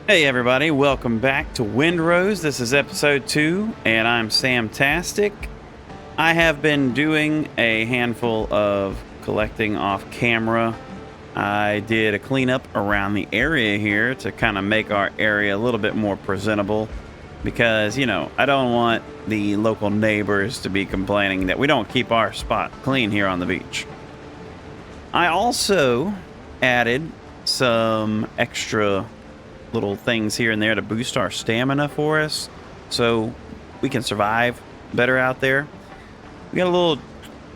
Hey everybody, welcome back to Windrose. This is episode 2, and I'm Samtastik. I have been doing a handful of collecting off camera. I did a cleanup around the area here to kind of make our area a little bit more presentable because, I don't want the local neighbors to be complaining that we don't keep our spot clean here on the beach. I also added some extra little things here and there to boost our stamina for us so we can survive better out there. We got a little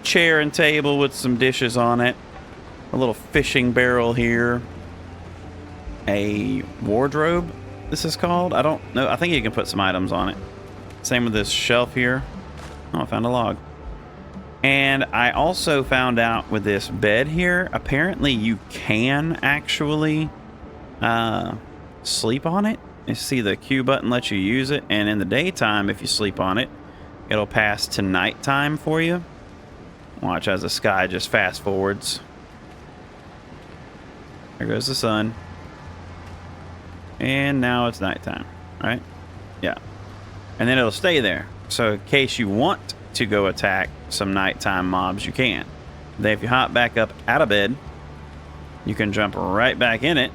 chair and table with some dishes on it, a little fishing barrel here, a wardrobe, this is called. I don't know. I think you can put some items on it. Same with this shelf here. Oh, I found a log. And I also found out with this bed here, apparently you can actually sleep on it. You see the Q button lets you use it, and in the daytime, if you sleep on it, it'll pass to nighttime for you. Watch as the sky just fast forwards. There goes the sun. And now it's nighttime, right? Yeah. And then it'll stay there. So in case you want to go attack some nighttime mobs, you can. Then if you hop back up out of bed, you can jump right back in it,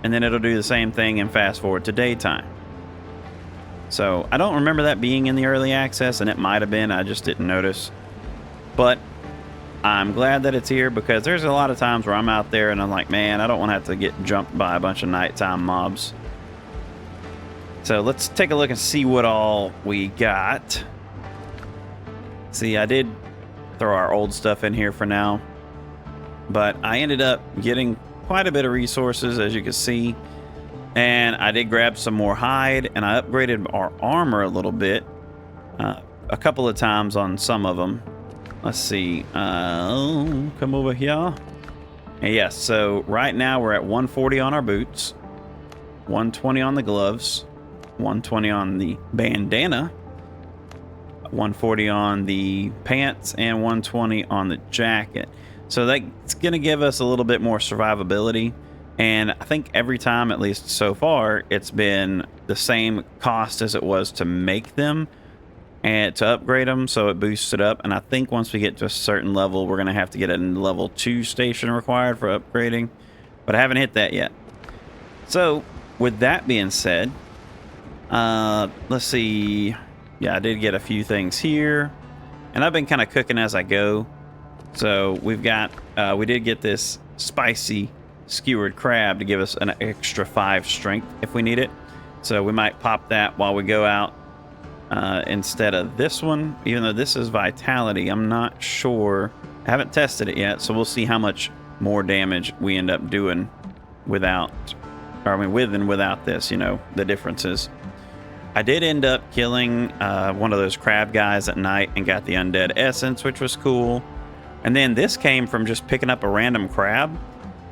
and then it'll do the same thing and fast forward to daytime. So I don't remember that being in the early access, and it might have been, I just didn't notice. But I'm glad that it's here because there's a lot of times where I'm out there and I'm like, man, I don't want to have to get jumped by a bunch of nighttime mobs. So let's take a look and see what all we got. See, I did throw our old stuff in here for now, but I ended up getting quite a bit of resources, as you can see, and I did grab some more hide, and I upgraded our armor a little bit, a couple of times on some of them. Let's see, come over here. And yes, so right now we're at 140 on our boots, 120 on the gloves, 120 on the bandana, 140 on the pants, and 120 on the jacket. So that's going to give us a little bit more survivability. And I think every time, at least so far, it's been the same cost as it was to make them and to upgrade them. So it boosts it up. And I think once we get to a certain level, we're going to have to get a level 2 station required for upgrading. But I haven't hit that yet. So with that being said, let's see. Yeah, I did get a few things here. And I've been kind of cooking as I go. So we've got, we did get this spicy skewered crab to give us an extra 5 strength if we need it. So we might pop that while we go out instead of this one. Even though this is vitality, I'm not sure. I haven't tested it yet, so we'll see how much more damage we end up doing without, or I mean with and without this, the differences. I did end up killing one of those crab guys at night and got the undead essence, which was cool. And then this came from just picking up a random crab,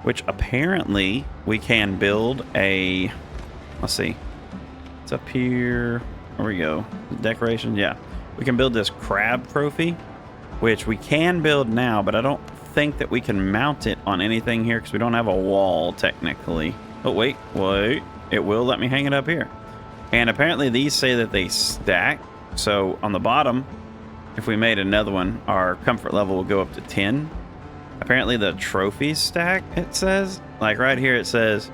which apparently we can build a, let's see, it's up here, there we go, decoration, yeah. We can build this crab trophy, which we can build now, but I don't think that we can mount it on anything here because we don't have a wall technically. Oh, wait, it will let me hang it up here. And apparently these say that they stack, so on the bottom, if we made another one, our comfort level will go up to 10. Apparently the trophies stack, it says. Like right here it says,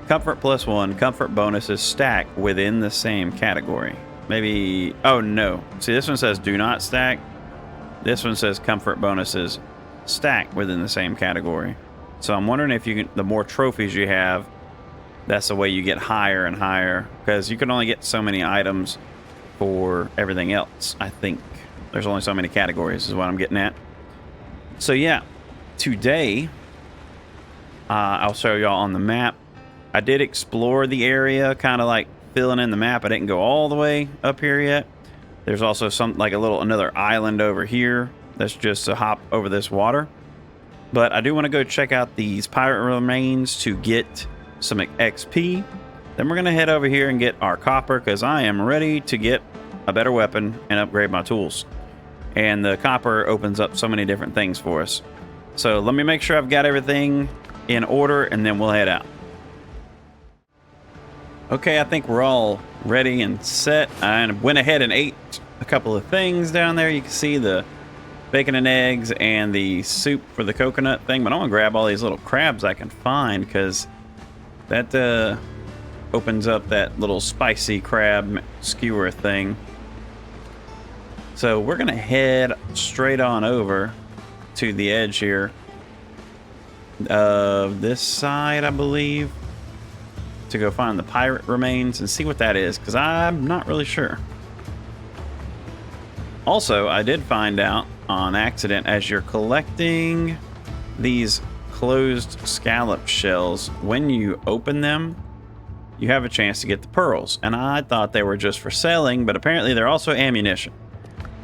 comfort +1, comfort bonuses stack within the same category. Maybe, oh no. See, this one says do not stack. This one says comfort bonuses stack within the same category. So I'm wondering if you can, the more trophies you have, that's the way you get higher and higher. Because you can only get so many items for everything else, I think. There's only so many categories is what I'm getting at. So yeah, today I'll show y'all on the map. I did explore the area, kind of like filling in the map. I didn't go all the way up here yet. There's also some like another island over here that's just a hop over this water. But I do want to go check out these pirate remains to get some XP. Then we're going to head over here and get our copper because I am ready to get a better weapon and upgrade my tools. And the copper opens up so many different things for us. So let me make sure I've got everything in order and then we'll head out. Okay, I think we're all ready and set. I went ahead and ate a couple of things down there. You can see the bacon and eggs and the soup for the coconut thing. But I want to grab all these little crabs I can find because that opens up that little spicy crab skewer thing. So we're going to head straight on over to the edge here of this side, I believe, to go find the pirate remains and see what that is, because I'm not really sure. Also, I did find out on accident, as you're collecting these closed scallop shells, when you open them, you have a chance to get the pearls. And I thought they were just for selling, but apparently they're also ammunition.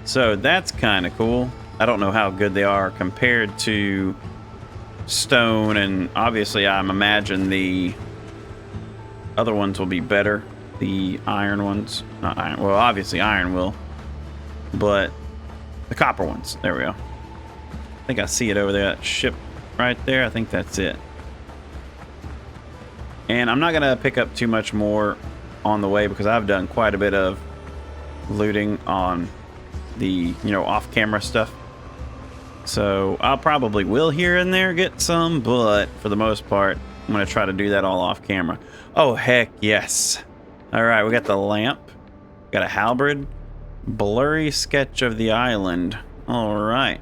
So that's kind of cool. I don't know how good they are compared to stone, and obviously I'm imagine the other ones will be better. The iron ones. Not iron. Well, obviously iron will. But the copper ones. There we go. I think I see it over there. That ship right there. I think that's it. And I'm not going to pick up too much more on the way because I've done quite a bit of looting on the, off-camera stuff. So I'll probably will here and there get some, but for the most part, I'm going to try to do that all off camera. Oh, heck yes. All right, we got the lamp. Got a halberd. Blurry sketch of the island. All right.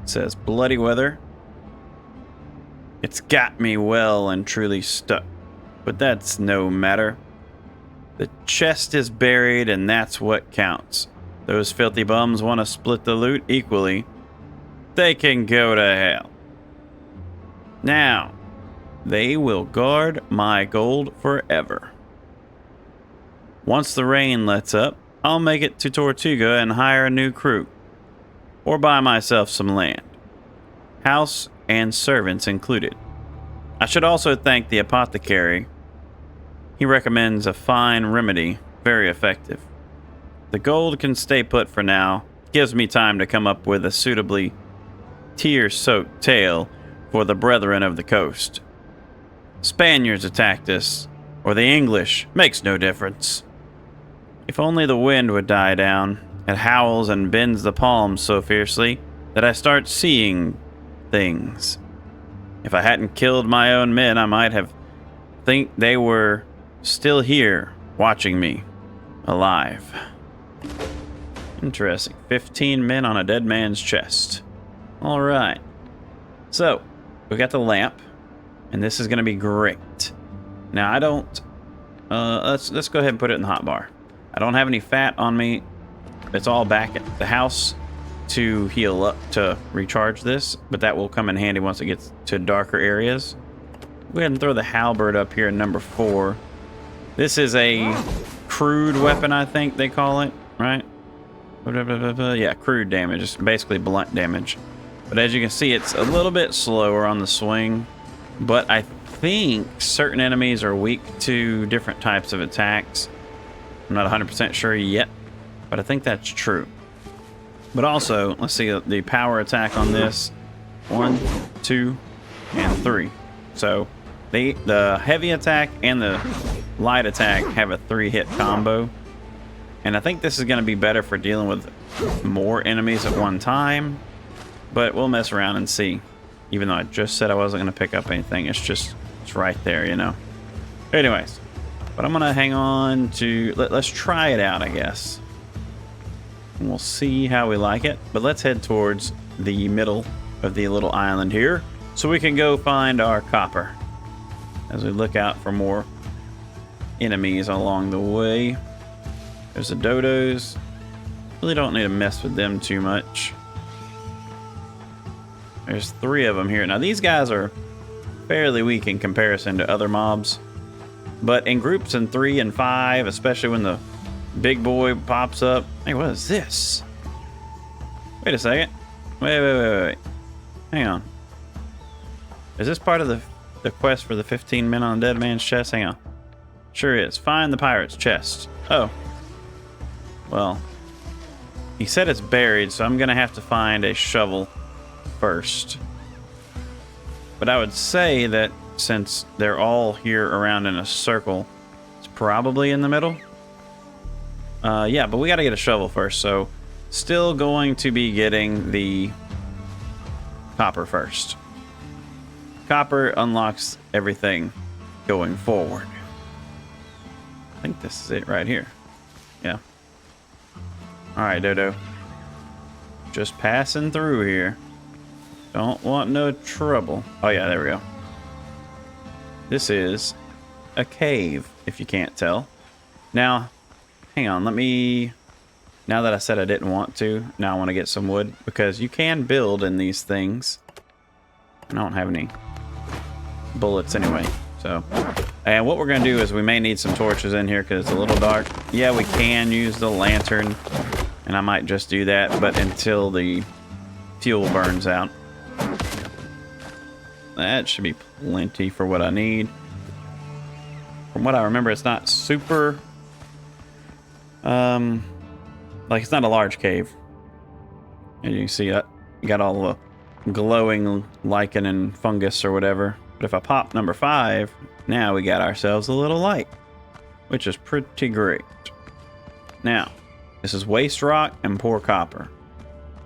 It says bloody weather. It's got me well and truly stuck, but that's no matter. The chest is buried and that's what counts. Those filthy bums want to split the loot equally. They can go to hell. Now, they will guard my gold forever. Once the rain lets up, I'll make it to Tortuga and hire a new crew. Or buy myself some land. House and servants included. I should also thank the apothecary. He recommends a fine remedy, very effective. The gold can stay put for now. Gives me time to come up with a suitably tear-soaked tale for the brethren of the coast. Spaniards attacked us, or the English, makes no difference. If only the wind would die down. It howls and bends the palms so fiercely that I start seeing things. If I hadn't killed my own men, I might have think they were still here, watching me, alive. Interesting. 15 men on a dead man's chest. All right. So, we got the lamp, and this is going to be great. Now, I don't... let's go ahead and put it in the hot bar. I don't have any fat on me. It's all back at the house to heal up to recharge this, but that will come in handy once it gets to darker areas. Go ahead and throw the halberd up here in number 4. This is a crude weapon, I think they call it, right? Yeah, crude damage. It's basically blunt damage. But as you can see, it's a little bit slower on the swing. But I think certain enemies are weak to different types of attacks. I'm not 100% sure yet, but I think that's true. But also, let's see the power attack on this. 1, 2, and 3. So the heavy attack and the light attack have a 3-hit combo. And I think this is going to be better for dealing with more enemies at one time. But we'll mess around and see. Even though I just said I wasn't going to pick up anything. It's right there, Anyways. But I'm going to hang on to... Let's try it out, I guess. And we'll see how we like it. But let's head towards the middle of the little island here. So we can go find our copper. As we look out for more enemies along the way. There's the dodos. Really don't need to mess with them too much. There's 3 of them here. Now these guys are fairly weak in comparison to other mobs. But in groups in 3 and 5, especially when the big boy pops up. Hey, what is this? Wait a second. Wait. Hang on. Is this part of the quest for the 15 men on a dead man's chest? Hang on. Sure is. Find the pirate's chest. Oh. Well. He said it's buried, so I'm going to have to find a shovel first. But I would say that since they're all here around in a circle, it's probably in the middle. Yeah, but we got to get a shovel first, so still going to be getting the copper first. Copper unlocks everything going forward. I think this is it right here. Yeah. Alright, Dodo. Just passing through here. Don't want no trouble. Oh yeah, there we go. This is a cave, if you can't tell. Now, hang on, let me... Now that I said I didn't want to, now I want to get some wood, because you can build in these things. I don't have any bullets anyway, so... And what we're going to do is we may need some torches in here because it's a little dark. Yeah, we can use the lantern, and I might just do that, but until the fuel burns out. That should be plenty for what I need. From what I remember, it's not super... like, it's not a large cave. As you can see, you got all the glowing lichen and fungus or whatever. But if I pop number 5, now we got ourselves a little light, which is pretty great. Now, this is waste rock and poor copper.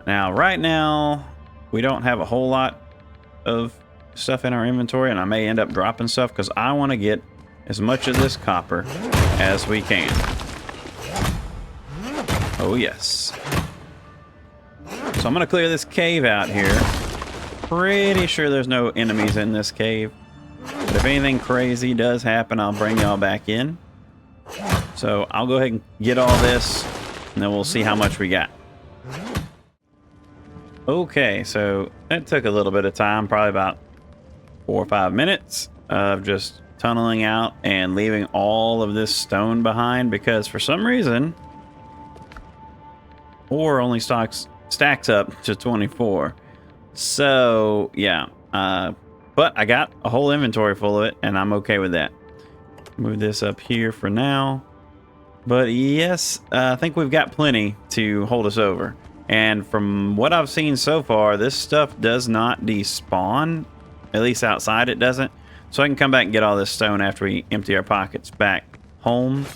Now, right now, we don't have a whole lot of stuff in our inventory, and I may end up dropping stuff because I want to get as much of this copper as we can. Oh, yes. So I'm going to clear this cave out here. Pretty sure there's no enemies in this cave. But if anything crazy does happen, I'll bring y'all back in. So I'll go ahead and get all this, and then we'll see how much we got. Okay, so that took a little bit of time, probably about 4 or 5 minutes of just tunneling out and leaving all of this stone behind, because for some reason, ore only stacks up to 24. So, yeah. But I got a whole inventory full of it, and I'm okay with that. Move this up here for now. But yes, I think we've got plenty to hold us over. And from what I've seen so far, this stuff does not despawn. At least outside it doesn't. So I can come back and get all this stone after we empty our pockets back home.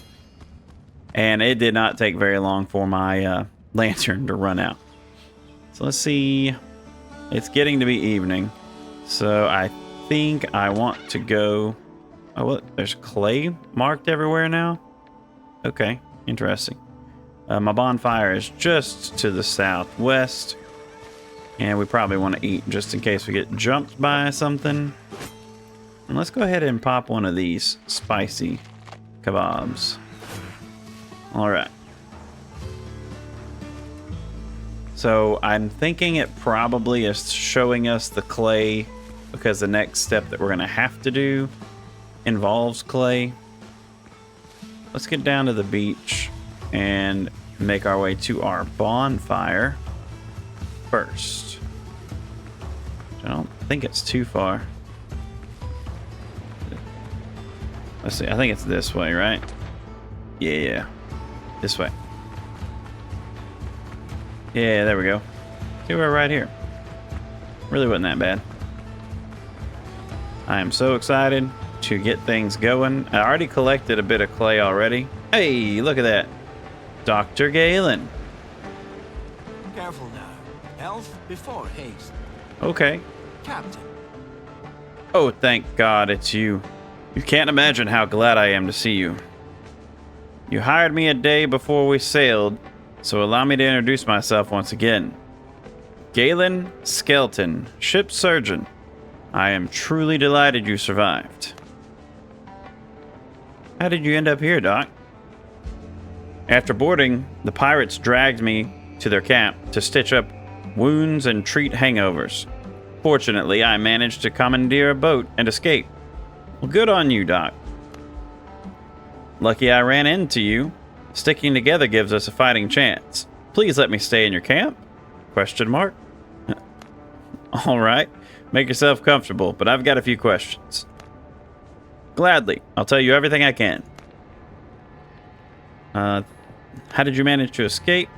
And it did not take very long for my lantern to run out. So let's see. It's getting to be evening. So I think I want to go... Oh, what? There's clay marked everywhere now? Okay, interesting. My bonfire is just to the southwest. And we probably want to eat just in case we get jumped by something. And let's go ahead and pop one of these spicy kebabs. Alright. So I'm thinking it probably is showing us the clay because the next step that we're going to have to do involves clay. Let's get down to the beach and make our way to our bonfire first. I don't think it's too far. Let's see, I think it's this way, right? Yeah, this way. Yeah, there we go. See, we're right here. Really wasn't that bad. I am so excited to get things going. I already collected a bit of clay already. Hey, look at that. Dr. Galen. Careful now. Health before haste. Okay. Captain. Oh, thank God it's you. You can't imagine how glad I am to see you. You hired me a day before we sailed, so allow me to introduce myself once again. Galen Skelton, ship surgeon. I am truly delighted you survived. How did you end up here, Doc? After boarding, the pirates dragged me to their camp to stitch up wounds and treat hangovers. Fortunately, I managed to commandeer a boat and escape. Well, good on you, Doc. Lucky I ran into you. Sticking together gives us a fighting chance. Please let me stay in your camp? Question mark. All right. Make yourself comfortable, but I've got a few questions. Gladly. I'll tell you everything I can. How did you manage to escape?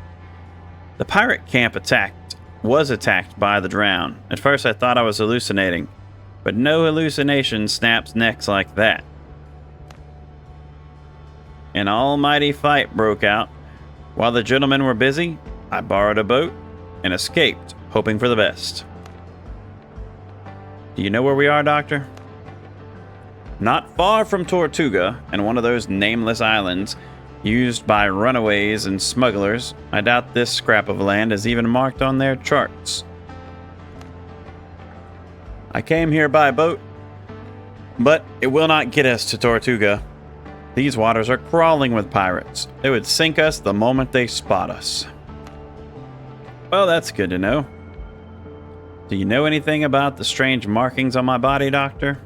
The pirate camp was attacked by the drowned. At first I thought I was hallucinating, but no hallucination snaps necks like that. An almighty fight broke out. While the gentlemen were busy, I borrowed a boat and escaped, hoping for the best. Do you know where we are, Doctor? Not far from Tortuga, and one of those nameless islands used by runaways and smugglers. I doubt this scrap of land is even marked on their charts. I came here by boat, but it will not get us to Tortuga. These waters are crawling with pirates. They would sink us the moment they spot us. Well, that's good to know. Do you know anything about the strange markings on my body, Doctor?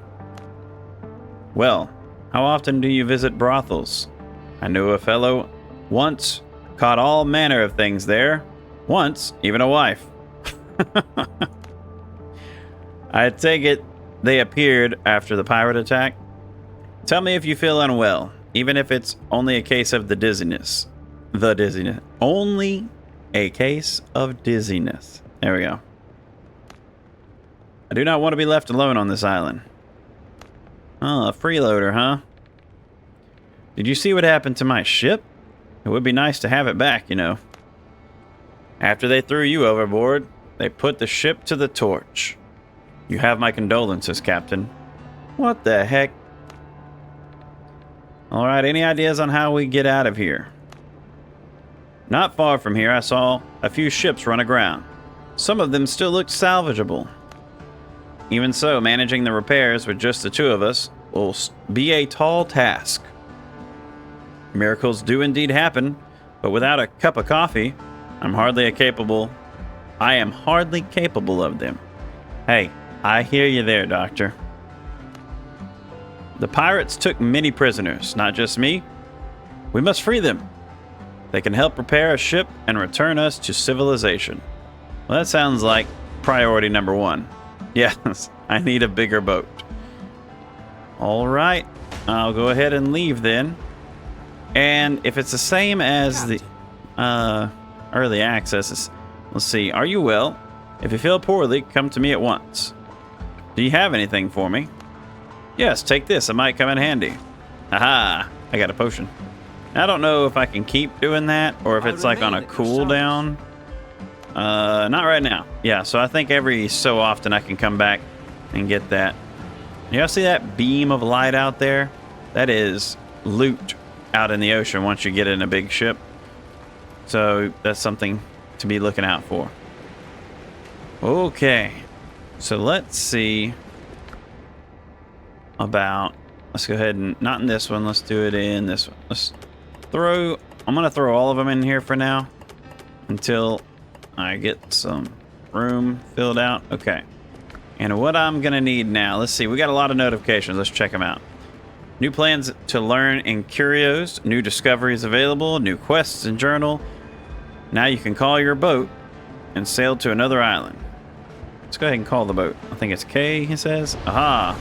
Well, how often do you visit brothels? I knew a fellow once, caught all manner of things there. Once, even a wife. I take it they appeared after the pirate attack. Tell me if you feel unwell, even if it's only a case of the dizziness. The dizziness. Only a case of dizziness. There we go. I do not want to be left alone on this island. Oh, a freeloader, huh? Did you see what happened to my ship? It would be nice to have it back, you know. After they threw you overboard, they put the ship to the torch. You have my condolences, Captain. What the heck? Alright, any ideas on how we get out of here? Not far from here, I saw a few ships run aground. Some of them still looked salvageable. Even so, managing the repairs with just the two of us will be a tall task. Miracles do indeed happen, but without a cup of coffee, I am hardly capable of them. Hey, I hear you there, Doctor. The pirates took many prisoners, not just me. We must free them. They can help repair a ship and return us to civilization. Well, that sounds like priority number one. Yes, I need a bigger boat. All right, I'll go ahead and leave then. And if it's the same as the early access, let's see. Are you well? If you feel poorly, come to me at once. Do you have anything for me? Yes, take this. It might come in handy. Aha! I got a potion. I don't know if I can keep doing that or if it's like on a cooldown. Not right now. Yeah, so I think every so often I can come back and get that. You all see that beam of light out there? That is loot out in the ocean once you get in a big ship. So that's something to be looking out for. Okay, so let's see about, let's go ahead and, not in this one, let's do it in this one. I'm gonna throw all of them in here for now until I get some room filled out. Okay, and what I'm gonna need now, let's see, we got a lot of notifications. Let's check them out. New plans to learn in Curios, new discoveries available, new quests and journal. Now you can call your boat and sail to another island. Let's go ahead and call the boat. I think it's K, he says. Aha.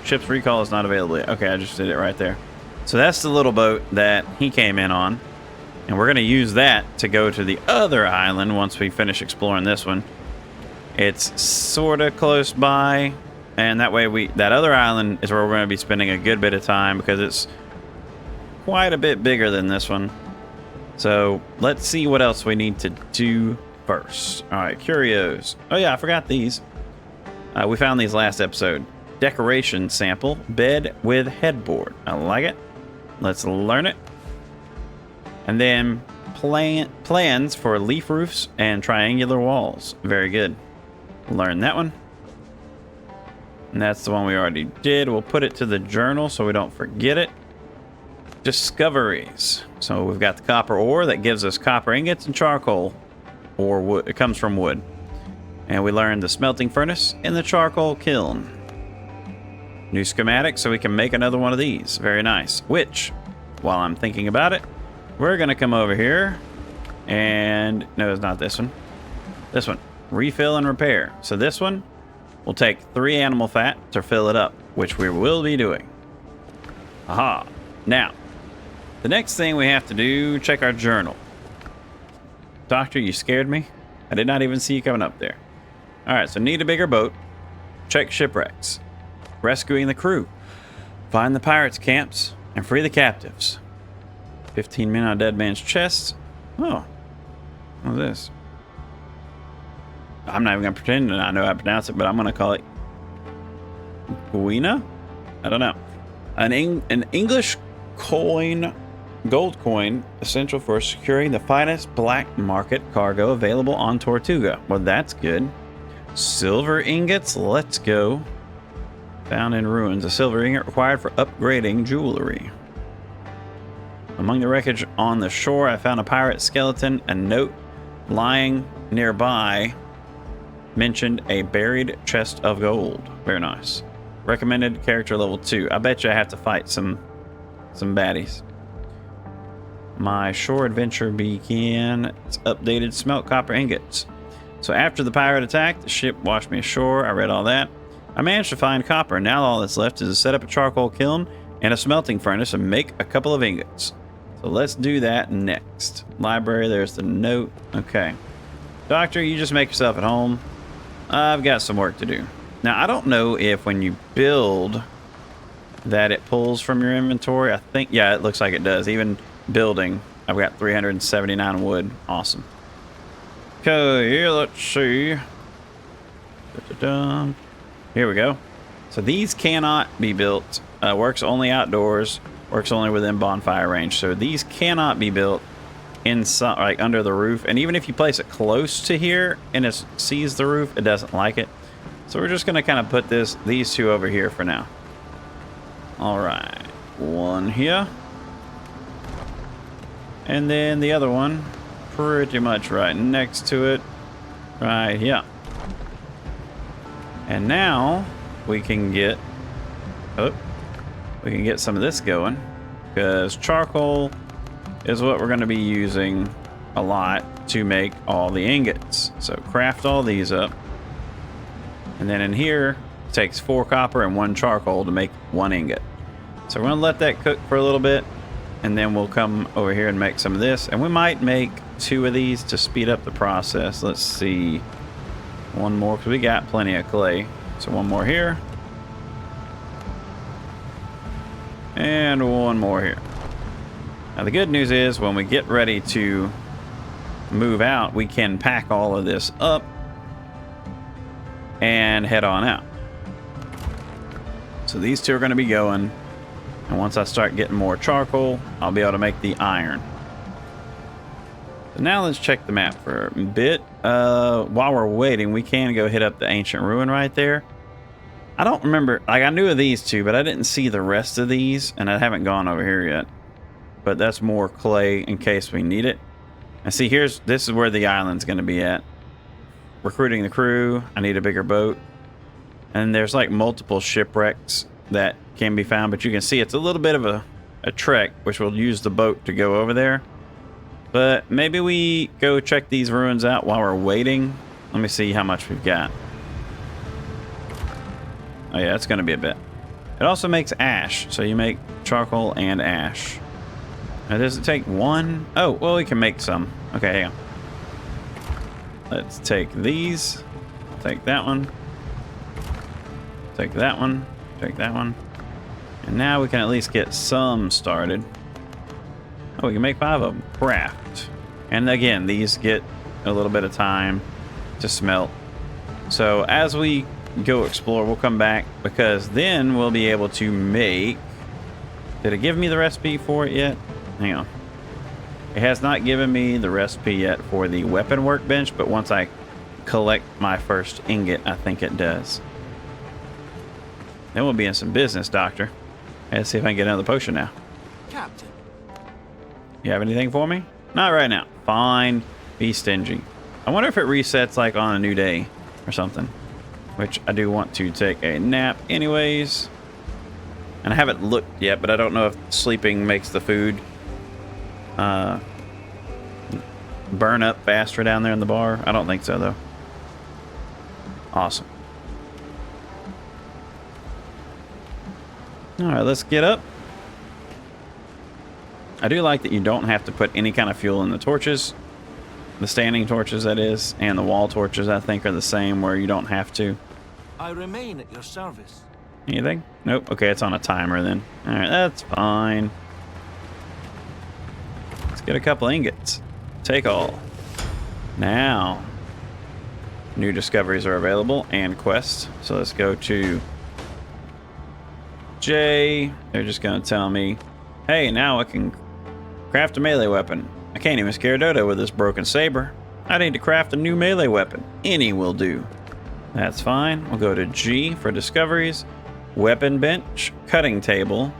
Ship's recall is not available yet. Okay, I just did it right there. So that's the little boat that he came in on. And we're going to use that to go to the other island once we finish exploring this one. It's sort of close by. And that way that other island is where we're going to be spending a good bit of time because it's quite a bit bigger than this one. So let's see what else we need to do first. All right, curios. Oh yeah, I forgot these. We found these last episode. Decoration sample, bed with headboard. I like it. Let's learn it. And then plans for leaf roofs and triangular walls. Very good. Learn that one. And that's the one we already did. We'll put it to the journal so we don't forget it. Discoveries. So we've got the copper ore that gives us copper ingots and charcoal or wood. It comes from wood. And we learned the smelting furnace and the charcoal kiln. New schematic so we can make another one of these. Very nice. Which, while I'm thinking about it, we're going to come over here and no, it's not this one. This one. Refill and repair. So this one will take 3 animal fat to fill it up, which we will be doing. Aha. Now, the next thing we have to do, check our journal. Doctor, you scared me. I did not even see you coming up there. All right, so need a bigger boat. check shipwrecks, rescuing the crew, find the pirates' camps, and free the captives. 15 men on a dead man's chest. Oh, what's this? I'm not even going to pretend that I know how to pronounce it, but I'm going to call it Guina? I don't know. An English coin, gold coin, essential for securing the finest black market cargo available on Tortuga. Well, that's good. Silver ingots, let's go. Found in ruins, a silver ingot required for upgrading jewelry. Among the wreckage on the shore, I found a pirate skeleton. A note lying nearby mentioned a buried chest of gold. Very nice. Recommended character level 2. I bet you I have to fight some baddies. My shore adventure began. It's updated smelt copper ingots. So after the pirate attack, the ship washed me ashore. I read all that. I managed to find copper. Now all that's left is to set up a charcoal kiln and a smelting furnace and make a couple of ingots. So let's do that next. Library, there's the note. Okay. Doctor, you just make yourself at home. I've got some work to do. Now, I don't know if when you build that it pulls from your inventory. I think, yeah, it looks like it does. Even building, I've got 379 wood. Awesome. Okay, here, let's see. Da-da-da. Here we go. So these cannot be built. Works only outdoors. Works only within bonfire range. So these cannot be built inside, like under the roof. And even if you place it close to here and it sees the roof, it doesn't like it. So we're just going to kind of put these two over here for now. All right, one here. And then the other one pretty much right next to it, right here. And now we can get, we can get some of this going, because charcoal is what we're going to be using a lot to make all the ingots. So craft all these up. And then in here, it takes 4 copper and 1 charcoal to make 1 ingot. So we're going to let that cook for a little bit, and then we'll come over here and make some of this. And we might make 2 of these to speed up the process. Let's see. 1 more, because we got plenty of clay. So 1 more here. And 1 more here. Now the good news is when we get ready to move out, we can pack all of this up and head on out. So these 2 are going to be going, and once I start getting more charcoal, I'll be able to make the iron. So now let's check the map for a bit. While we're waiting, we can go hit up the ancient ruin right there. I don't remember, like I knew of these 2, but I didn't see the rest of these, and I haven't gone over here yet. But that's more clay in case we need it. And see, this is where the island's going to be at. Recruiting the crew. I need a bigger boat. And there's like multiple shipwrecks that can be found, but you can see it's a little bit of a trek, which will use the boat to go over there. But maybe we go check these ruins out while we're waiting. Let me see how much we've got. Oh yeah, it's going to be a bit. It also makes ash, so you make charcoal and ash. Now does it take 1? Oh, well, we can make some. Okay, hang on. Let's take these. Take that one. Take that one. Take that one. And now we can at least get some started. Oh, we can make 5 of them. Craft. And again, these get a little bit of time to smelt. So as we go explore, we'll come back, because then we'll be able to make... Did it give me the recipe for it yet? Hang on. It has not given me the recipe yet for the weapon workbench, but once I collect my first ingot, I think it does. Then we'll be in some business, Doctor. Let's see if I can get another potion now. Captain. You have anything for me? Not right now. Fine. Be stingy. I wonder if it resets like on a new day or something. Which I do want to take a nap anyways. And I haven't looked yet, but I don't know if sleeping makes the food burn up faster down there in the bar. I don't think so, though. Awesome. All right, let's get up. I do like that you don't have to put any kind of fuel in the torches. The standing torches, that is, and the wall torches, I think, are the same, where you don't have to. I remain at your service. Anything? Nope. Okay, it's on a timer then. All right, that's fine. Let's get a couple ingots. Take all. Now, new discoveries are available and quests. So let's go to J. They're just going to tell me, hey, now I can craft a melee weapon. I can't even scare Dodo with this broken saber. I need to craft a new melee weapon. Any will do. That's fine. We'll go to G for discoveries. Weapon bench, cutting table,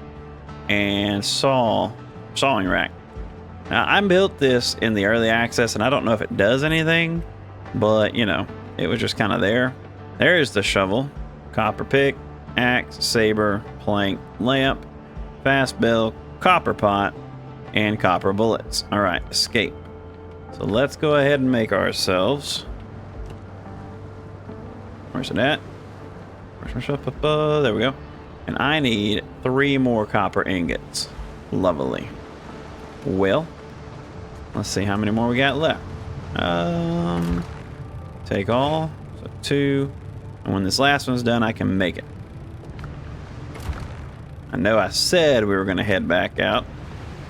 and sawing rack. Now, I built this in the early access, and I don't know if it does anything, but, you know, it was just kind of there. There's the shovel, copper pick, axe, saber, plank, lamp, fast bill, copper pot, and copper bullets. All right, escape. So let's go ahead and make ourselves. Where's it at? There we go. And I need 3 more copper ingots. Lovely. Well, let's see how many more we got left. Take all. So 2. And when this last one's done, I can make it. I know I said we were going to head back out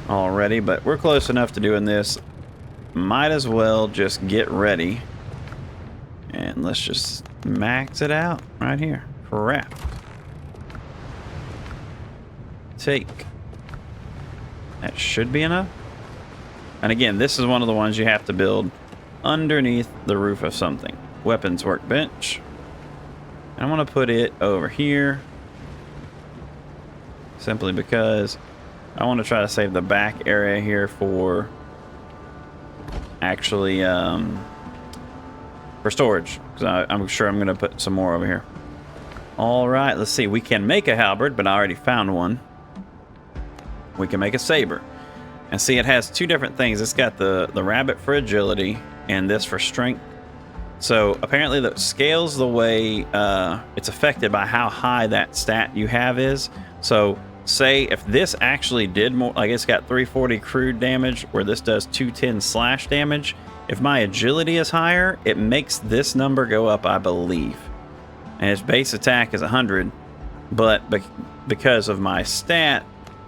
already, but we're close enough to doing this. Might as well just get ready. And let's just max it out right here. Craft. Take. That should be enough. And again, this is one of the ones you have to build underneath the roof of something. Weapons workbench. And I want to put it over here. Simply because I want to try to save the back area here for actually for storage, because I'm sure I'm going to put some more over here. All right, let's see. We can make a halberd, but I already found one. We can make a saber. And see, it has 2 different things. It's got the rabbit for agility and this for strength. So apparently that scales the way it's affected by how high that stat you have is. So say if this actually did more, like it's got 340 crude damage where this does 210 slash damage. If my agility is higher, it makes this number go up, I believe. And its base attack is 100, but because of my stat,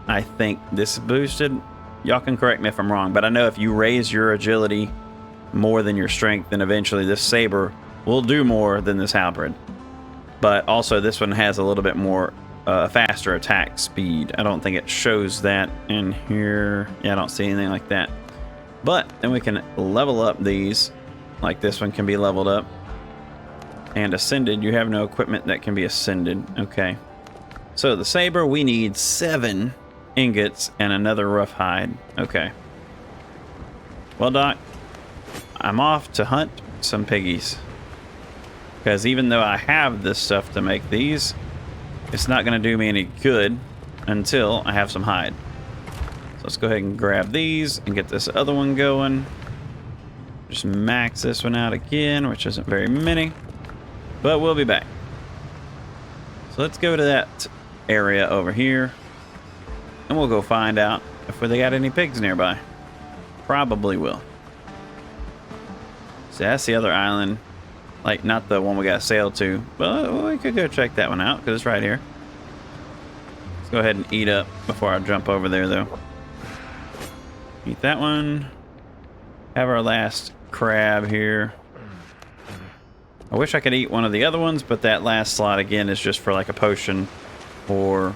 I think this is boosted. Y'all can correct me if I'm wrong, but I know if you raise your agility more than your strength, then eventually this saber will do more than this halberd. But also this one has a little bit more faster attack speed. I don't think it shows that in here. Yeah, I don't see anything like that. But then we can level up these, like this one can be leveled up. And ascended, you have no equipment that can be ascended. Okay. So the saber, we need 7 ingots and another rough hide. Okay. Well, Doc, I'm off to hunt some piggies. Because even though I have this stuff to make these, it's not going to do me any good until I have some hide. So let's go ahead and grab these and get this other one going. Just max this one out again, which isn't very many. But we'll be back. So let's go to that area over here. And we'll go find out if they got any pigs nearby. Probably will. See, that's the other island. Like, not the one we got sailed to. But we could go check that one out, because it's right here. Let's go ahead and eat up before I jump over there, though. Eat that one. Have our last crab here. I wish I could eat one of the other ones, but that last slot, again, is just for, like, a potion or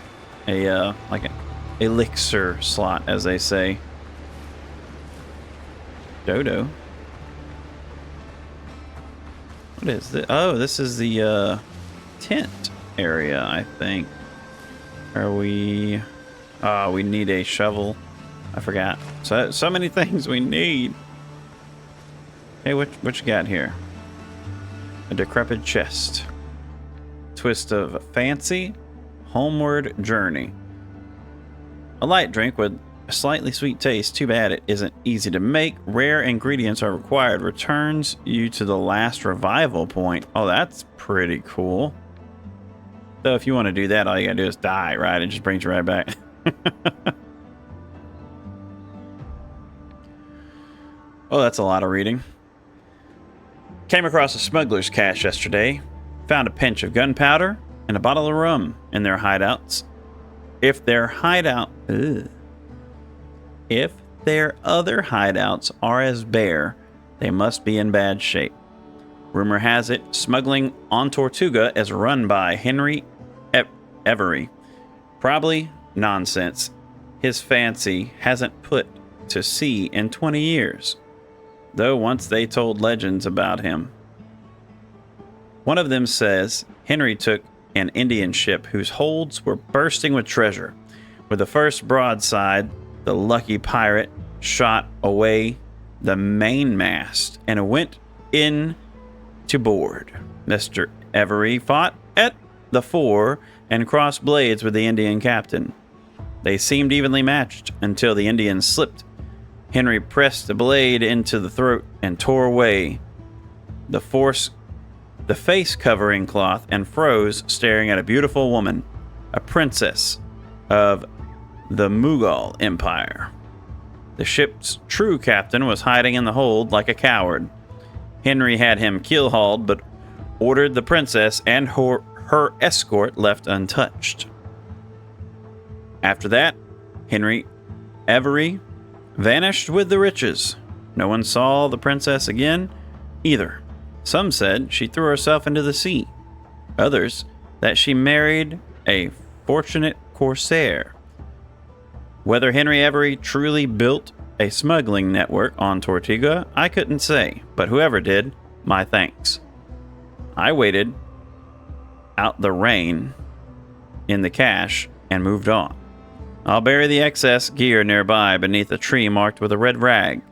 a, like, an elixir slot, as they say. Dodo. What is this? Oh, this is the tent area, I think. Are we... Oh, we need a shovel. I forgot. So many things we need. Hey, what you got here? A decrepit chest. Twist of fancy. Homeward journey. A light drink with a slightly sweet taste. Too bad it isn't easy to make. Rare ingredients are required. Returns you to the last revival point. Oh, that's pretty cool. So if you want to do that, all you gotta do is die, right? It just brings you right back. Oh, that's a lot of reading. Came across a smuggler's cache yesterday. found a pinch of gunpowder and a bottle of rum in their hideouts. If their other hideouts are as bare, they must be in bad shape. Rumor has it, smuggling on Tortuga is run by Henry Every. Probably nonsense. His fancy hasn't put to sea in 20 years, though once they told legends about him. One of them says Henry took an Indian ship whose holds were bursting with treasure. With the first broadside, the lucky pirate shot away the mainmast and went in to board. Mr. Every fought at the fore and crossed blades with the Indian captain. They seemed evenly matched until the Indian slipped. Henry pressed the blade into the throat and tore away the face covering cloth and froze, staring at a beautiful woman, a princess of the Mughal Empire. The ship's true captain was hiding in the hold like a coward. Henry had him keel-hauled, but ordered the princess and her escort left untouched. After that, Henry Every vanished with the riches. No one saw the princess again either. Some said she threw herself into the sea. Others that she married a fortunate corsair. Whether Henry Every truly built a smuggling network on Tortuga, I couldn't say, but whoever did, my thanks. I waited out the rain in the cache and moved on. I'll bury the excess gear nearby beneath a tree marked with a red rag.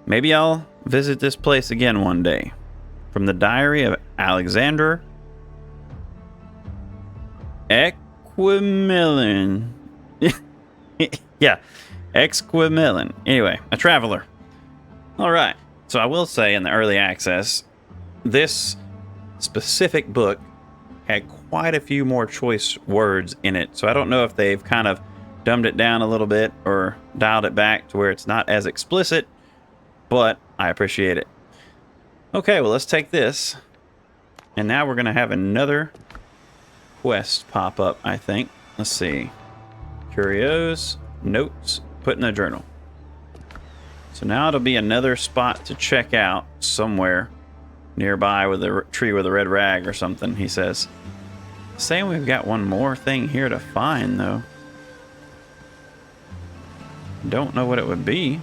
Maybe I'll visit this place again one day. From the diary of Alexander Exquemelin. Yeah, Exquemelin. Anyway, a traveler. All right. So I will say in the early access, this specific book had quite a few more choice words in it. So I don't know if they've kind of dumbed it down a little bit or dialed it back to where it's not as explicit, but I appreciate it. Okay, well, let's take this. And now we're going to have another quest pop up, I think. Let's see. Curios, notes, put in a journal. So now it'll be another spot to check out somewhere nearby with a tree with a red rag or something, he says. Saying we've got one more thing here to find, though. Don't know what it would be.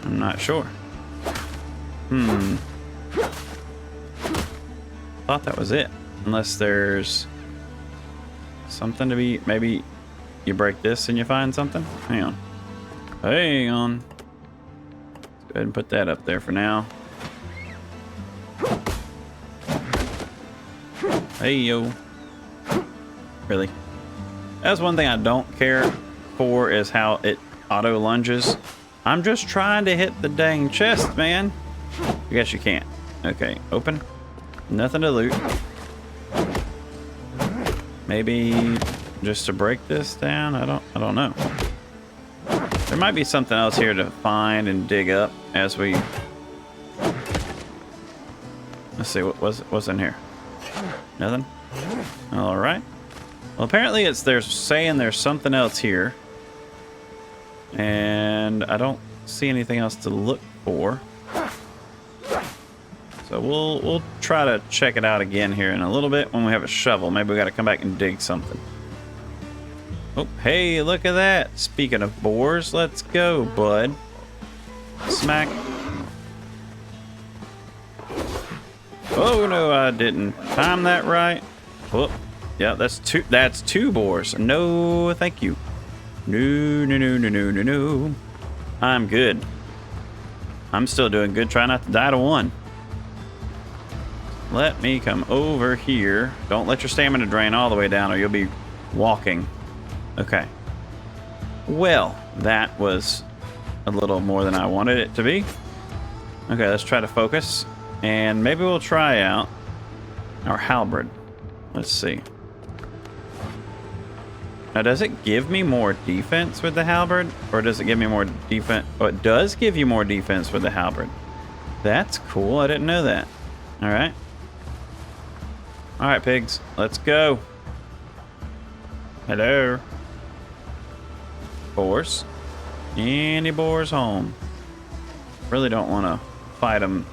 I'm not sure. Thought that was it. Unless there's something to be... Maybe you break this and you find something? Hang on. Hang on. Let's go ahead and put that up there for now. Hey, yo. Really? That's one thing I don't care for, is how it auto lunges. I'm just trying to hit the dang chest, man. I guess you can't. Okay, open. Nothing to loot. Maybe just to break this down? I don't know. There might be something else here to find and dig up as we... Let's see, what's in here? Nothing? Alright. Well, apparently they're saying there's something else here. And I don't see anything else to look for. So we'll try to check it out again here in a little bit when we have a shovel. Maybe we got to come back and dig something. Oh, hey, look at that. Speaking of boars, let's go, bud. Smack. Oh, no, I didn't time that right. Oh, yeah, that's two boars. No, thank you. No. I'm good. I'm still doing good. Try not to die to one. Let me come over here. Don't let your stamina drain all the way down or you'll be walking. Okay. Well, that was a little more than I wanted it to be. Okay, let's try to focus. And maybe we'll try out our halberd. Let's see. Now, does it give me more defense with the halberd? Or does it give me more defense? Oh, it does give you more defense with the halberd. That's cool. I didn't know that. All right. All right, pigs. Let's go. Hello. Boars. Any boars home? Really don't want to fight them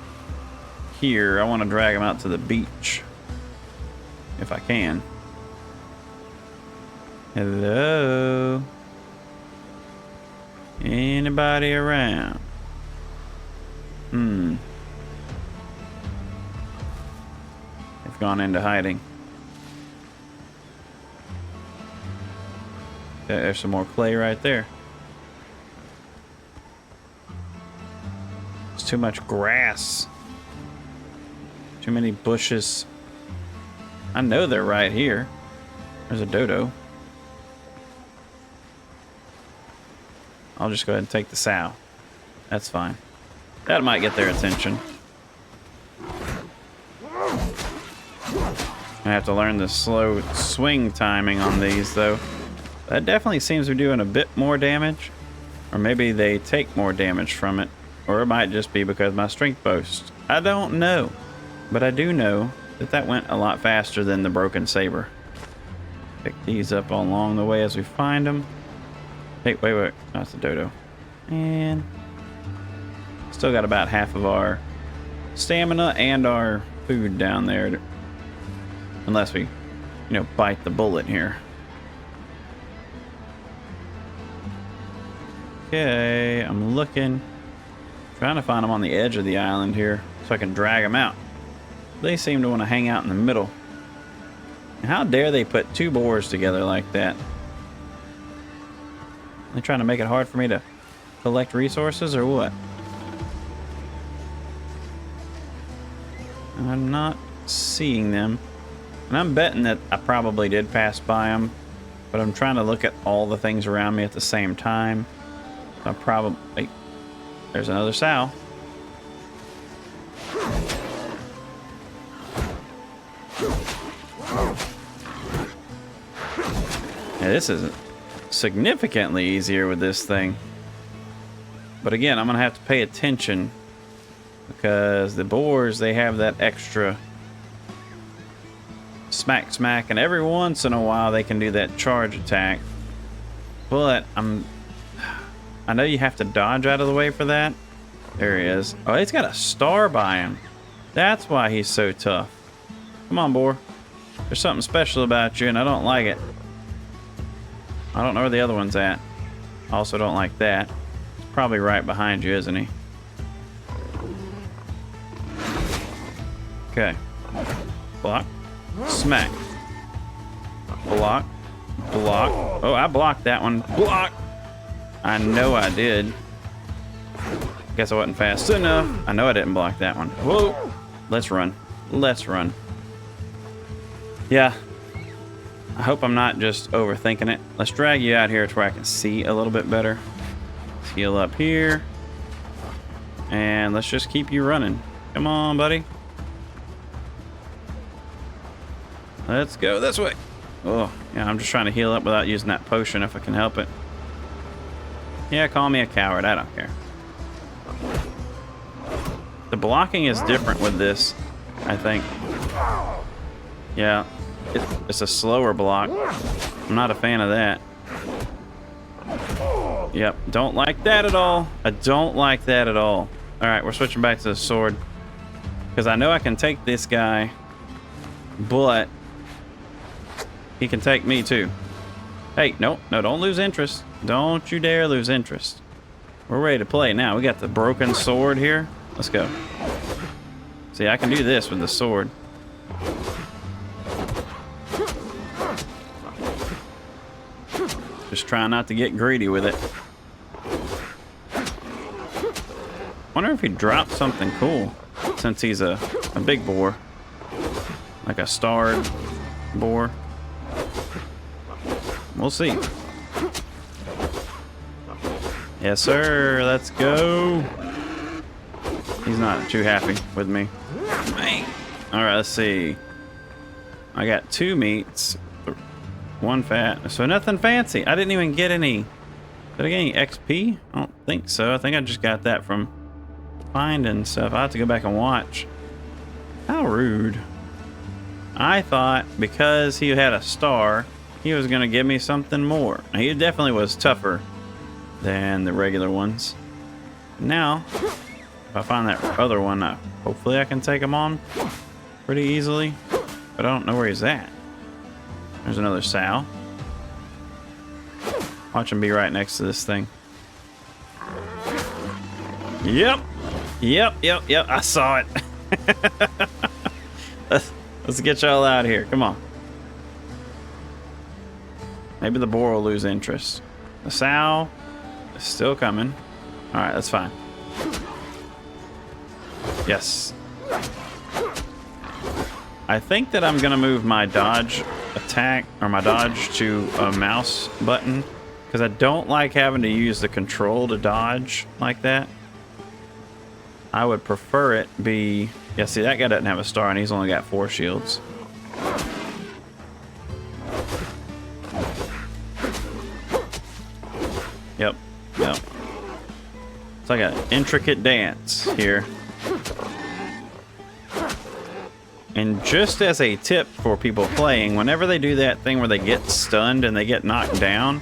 here. I want to drag them out to the beach. If I can. Hello. Anybody around? They've gone into hiding. There's some more clay right there. There's too much grass. Too many bushes. I know they're right here. There's a dodo. I'll just go ahead and take the sow. That's fine. That might get their attention. I have to learn the slow swing timing on these, though. That definitely seems to be doing a bit more damage. Or maybe they take more damage from it. Or it might just be because my strength boost. I don't know. But I do know that that went a lot faster than the broken saber. Pick these up along the way as we find them. Hey, wait. That's a dodo. And still got about half of our stamina and our food down there. Unless we, bite the bullet here. Okay, I'm looking. Trying to find them on the edge of the island here so I can drag them out. They seem to want to hang out in the middle. How dare they put two boars together like that? They trying to make it hard for me to collect resources or what? I'm not seeing them. And I'm betting that I probably did pass by them. But I'm trying to look at all the things around me at the same time. I probably... There's another sow. Yeah, this is significantly easier with this thing. But again, I'm going to have to pay attention because the boars, they have that extra smack, and every once in a while they can do that charge attack. But I know you have to dodge out of the way for that. There he is. Oh, he's got a star by him. That's why he's so tough. Come on, boar. There's something special about you, and I don't like it. I don't know where the other one's at. I also don't like that. He's probably right behind you, isn't he? Okay. Block. Smack. Block. Block. Oh, I blocked that one. Block. I know I did. Guess I wasn't fast enough. I know I didn't block that one. Whoa. Let's run. Let's run. Yeah. I hope I'm not just overthinking it. Let's drag you out here to where I can see a little bit better. Let's heal up here. And let's just keep you running. Come on, buddy. Let's go this way. Oh, yeah, I'm just trying to heal up without using that potion if I can help it. Yeah, call me a coward. I don't care. The blocking is different with this, I think. Yeah, it's a slower block. I'm not a fan of that. Yep, don't like that at all. I don't like that at all. All right, we're switching back to the sword. Because I know I can take this guy, but he can take me too. Hey, no, don't lose interest. Don't you dare lose interest. We're ready to play now. We got the broken sword here. Let's go. See, I can do this with the sword. Just try not to get greedy with it. Wonder if he dropped something cool since he's a big boar. Like a starred boar. We'll see. Yes, sir. Let's go. He's not too happy with me. All right, let's see. I got 2 meats, 1 fat. So nothing fancy. I didn't even get any. Did I get any XP? I don't think so. I think I just got that from finding stuff. I have to go back and watch. How rude. I thought because he had a star, he was going to give me something more. Now, he definitely was tougher than the regular ones. Now, if I find that other one, hopefully I can take him on pretty easily. But I don't know where he's at. There's another sow. Watch him be right next to this thing. Yep. I saw it. Let's get y'all out of here. Come on. Maybe the boar will lose interest. The sow is still coming. All right, that's fine. Yes. I think that I'm gonna move my dodge attack or my dodge to a mouse button because I don't like having to use the control to dodge like that. I would prefer it be... Yeah, see, that guy doesn't have a star and he's only got 4 shields. Yep. It's like an intricate dance here. And just as a tip for people playing, whenever they do that thing where they get stunned and they get knocked down,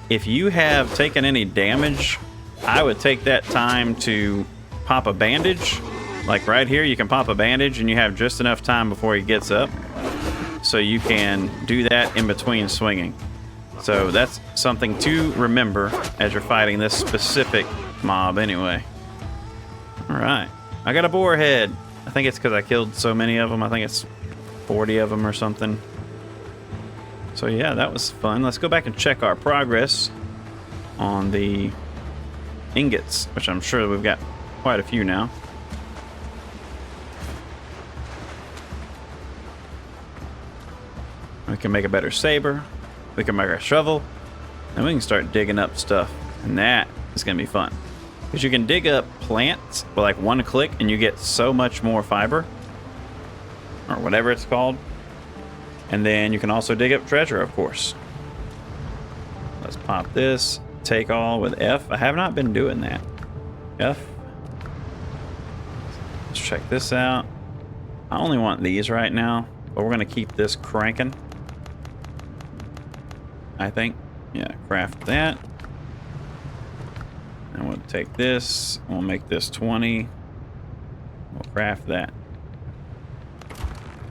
if you have taken any damage, I would take that time to pop a bandage. Like right here, you can pop a bandage and you have just enough time before he gets up. So you can do that in between swinging. So that's something to remember as you're fighting this specific mob anyway. All right, I got a boar head. I think it's because I killed so many of them. I think it's 40 of them or something. So yeah, that was fun. Let's go back and check our progress on the ingots, which I'm sure we've got quite a few now. We can make a better saber. We can make a shovel. And we can start digging up stuff. And that is going to be fun. Because you can dig up plants with like one click and you get so much more fiber. Or whatever it's called. And then you can also dig up treasure, of course. Let's pop this. Take all with F. I have not been doing that. F. Let's check this out. I only want these right now. But we're going to keep this cranking. I think. Yeah, craft that. And we'll take this. We'll make this 20. We'll craft that.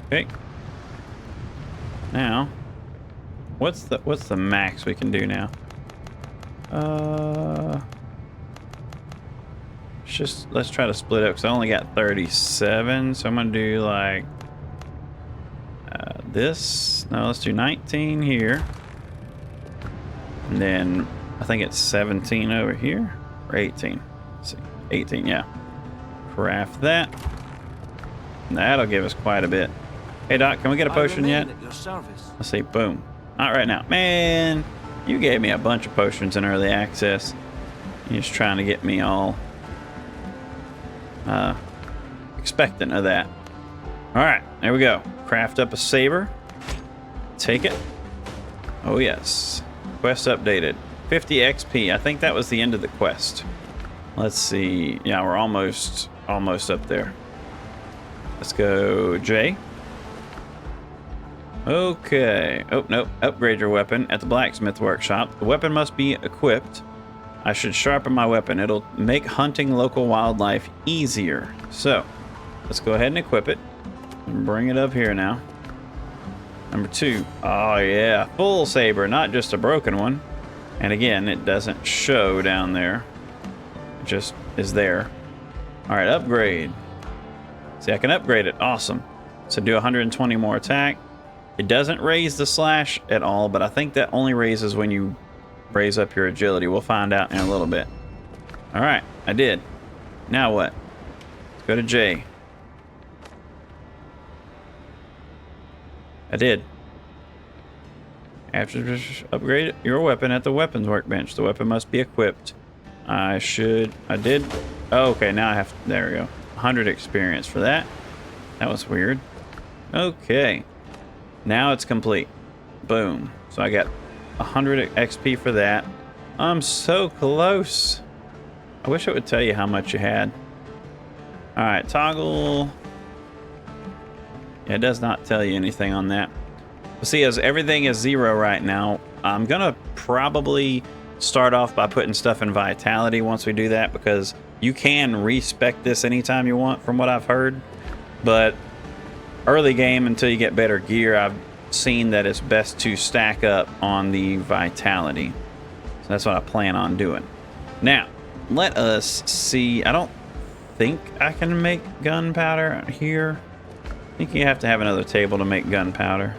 Okay. Now, what's the max we can do now? Let's try to split up because I only got 37. So I'm gonna do like this. No, let's do 19 here. And then I think it's 17 over here. Or 18. Let's see. 18, yeah. Craft that. And that'll give us quite a bit. Hey Doc, can we get a potion yet? At your service. Let's see, boom. Not right now. Man, you gave me a bunch of potions in early access. You're just trying to get me all expectant of that. Alright, there we go. Craft up a saber. Take it. Oh yes. Quest updated. 50 XP. I think that was the end of the quest. Let's see. Yeah, we're almost up there. Let's go J. Okay. Oh, nope. Upgrade your weapon at the blacksmith workshop. The weapon must be equipped. I should sharpen my weapon. It'll make hunting local wildlife easier. So, let's go ahead and equip it. And bring it up here now. Number 2. Oh, yeah. Full saber, not just a broken one. And again, it doesn't show down there. It just is there. All right, upgrade. See, I can upgrade it. Awesome. So do 120 more attack. It doesn't raise the slash at all, but I think that only raises when you raise up your agility. We'll find out in a little bit. All right, I did. Now what? Let's go to J. I did. After upgrade your weapon at the weapons workbench. The weapon must be equipped. I did. Oh, okay, now I have, there we go. 100 experience for that. That was weird. Okay. Now it's complete. Boom. So I got 100 XP for that. I'm so close. I wish it would tell you how much you had. All right, toggle. Yeah, it does not tell you anything on that. See, as everything is 0 right now, I'm gonna probably start off by putting stuff in vitality once we do that, because you can respec this anytime you want from what I've heard. But early game, until you get better gear, I've seen that it's best to stack up on the vitality. So that's what I plan on doing. Now, let us see. I don't think I can make gunpowder here. I think you have to have another table to make gunpowder.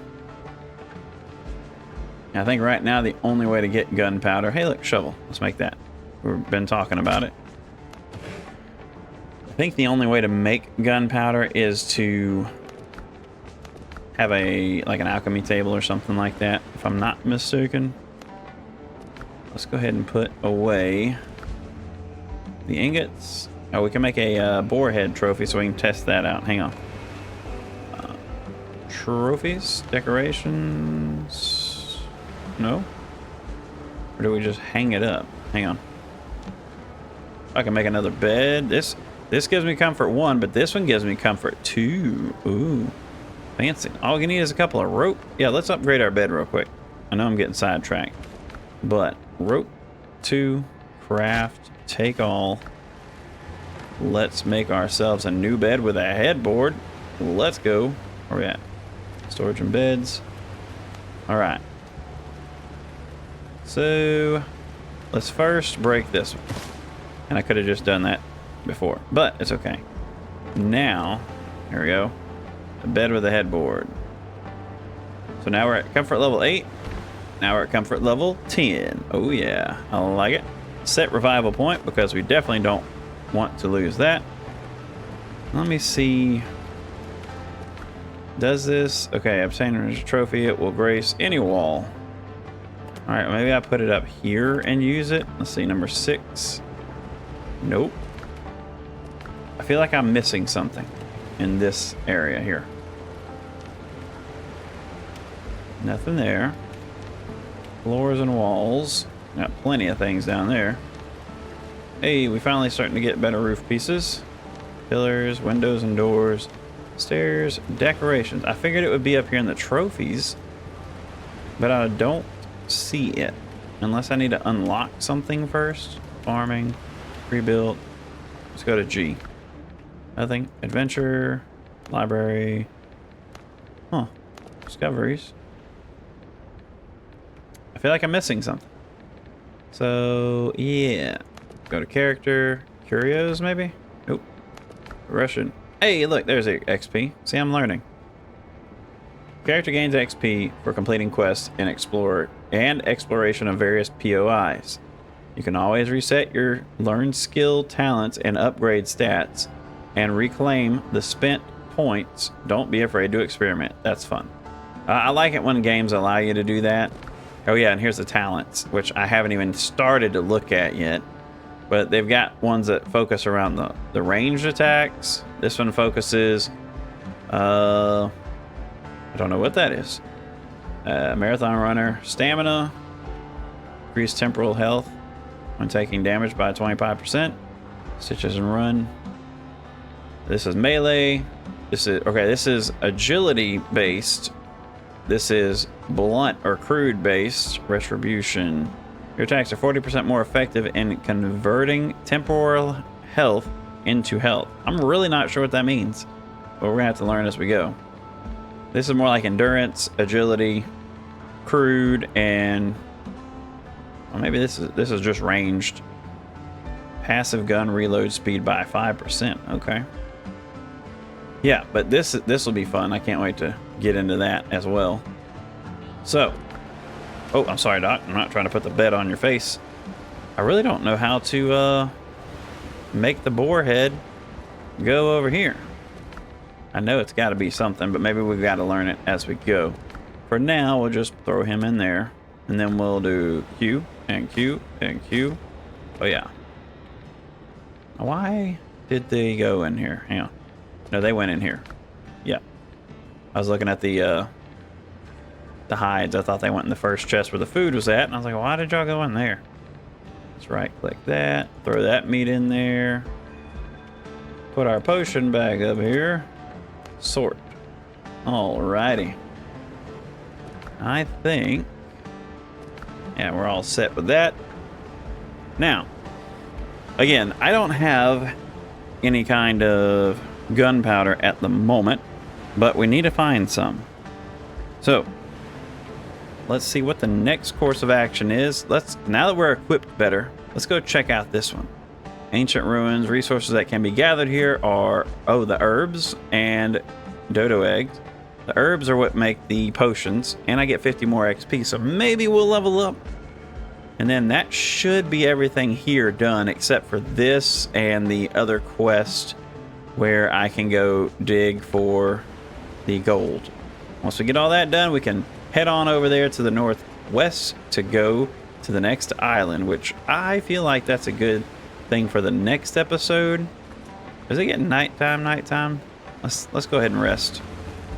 I think right now the only way to get gunpowder... Hey, look, shovel. Let's make that. We've been talking about it. I think the only way to make gunpowder is to have like an alchemy table or something like that, if I'm not mistaken. Let's go ahead and put away the ingots. Oh, we can make a boar head trophy so we can test that out. Hang on. Trophies? Decorations? No? Or do we just hang it up? Hang on. I can make another bed. This gives me comfort 1, but this one gives me comfort 2. Ooh. Fancy. All you need is a couple of rope. Yeah, let's upgrade our bed real quick. I know I'm getting sidetracked. But rope 2, craft, take all. Let's make ourselves a new bed with a headboard. Let's go. Where we at? Storage and beds. All right. So let's first break this one. And I could have just done that before, but it's okay. Now, here we go. A bed with a headboard. So now we're at comfort level 8. Now we're at comfort level 10. Oh yeah, I like it. Set revival point, because we definitely don't want to lose that. Let me see. Does this? Okay, obtain a trophy. It will grace any wall. All right, maybe I put it up here and use it. Let's see, number 6. Nope. I feel like I'm missing something in this area here. Nothing there. Floors and walls. Got plenty of things down there. Hey, we finally starting to get better roof pieces. Pillars, windows and doors. Stairs, decorations. I figured it would be up here in the trophies, but I don't see it. Unless I need to unlock something first. Farming, rebuilt. Let's go to G. Nothing. Adventure, library. Huh. Discoveries. I feel like I'm missing something. So, yeah. Go to character. Curios, maybe? Nope. Russian. Hey, look, there's XP. See, I'm learning. Character gains XP for completing quests and exploration of various POIs. You can always reset your learned skill, talents, and upgrade stats, and reclaim the spent points. Don't be afraid to experiment. That's fun. I like it when games allow you to do that. Oh yeah, and here's the talents, which I haven't even started to look at yet. But they've got ones that focus around the ranged attacks. This one focuses, I don't know what that is. Marathon runner, stamina, increased temporal health when taking damage by 25%. Stitches and run. This is melee. This is agility based. This is blunt or crude based. Retribution. Your attacks are 40% more effective in converting temporal health into health. I'm really not sure what that means, but we're gonna have to learn as we go. This is more like endurance, agility, crude, and well, maybe this is just ranged. Passive gun reload speed by 5%. Okay. Yeah, but this will be fun. I can't wait to get into that as well. So. Oh, I'm sorry, Doc. I'm not trying to put the bed on your face. I really don't know how to make the boar head go over here. I know it's got to be something, but maybe we've got to learn it as we go. For now, we'll just throw him in there, and then we'll do Q and Q and Q. Oh, yeah. Why did they go in here? Hang on. No, they went in here. Yeah. I was looking at the hides. I thought they went in the first chest where the food was at, and I was like, why did y'all go in there? Let's right click that, throw that meat in there, Put our potion back up here. Sort. Alrighty. I think... yeah, we're all set with that. Now, again, I don't have any kind of gunpowder at the moment, but we need to find some. So, let's see what the next course of action is. Now that we're equipped better, let's go check out this one. Ancient ruins. Resources that can be gathered here are, the herbs and dodo eggs. The herbs are what make the potions, and I get 50 more XP, so maybe we'll level up. And then that should be everything here done, except for this and the other quest where I can go dig for the gold. Once we get all that done, we can head on over there to the northwest to go to the next island, which I feel like that's a good thing for the next episode. Is it getting nighttime? Let's go ahead and rest,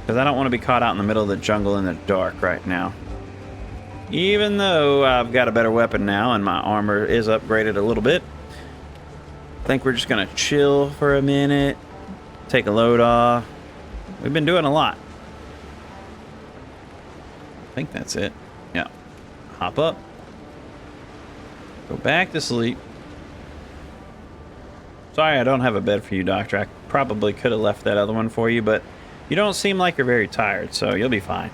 because I don't want to be caught out in the middle of the jungle in the dark right now. Even though I've got a better weapon now and my armor is upgraded a little bit, I think we're just gonna chill for a minute, take a load off. We've been doing a lot. I think that's it. Yeah. Hop up. Go back to sleep. Sorry I don't have a bed for you, Doctor. I probably could have left that other one for you, but you don't seem like you're very tired, so you'll be fine.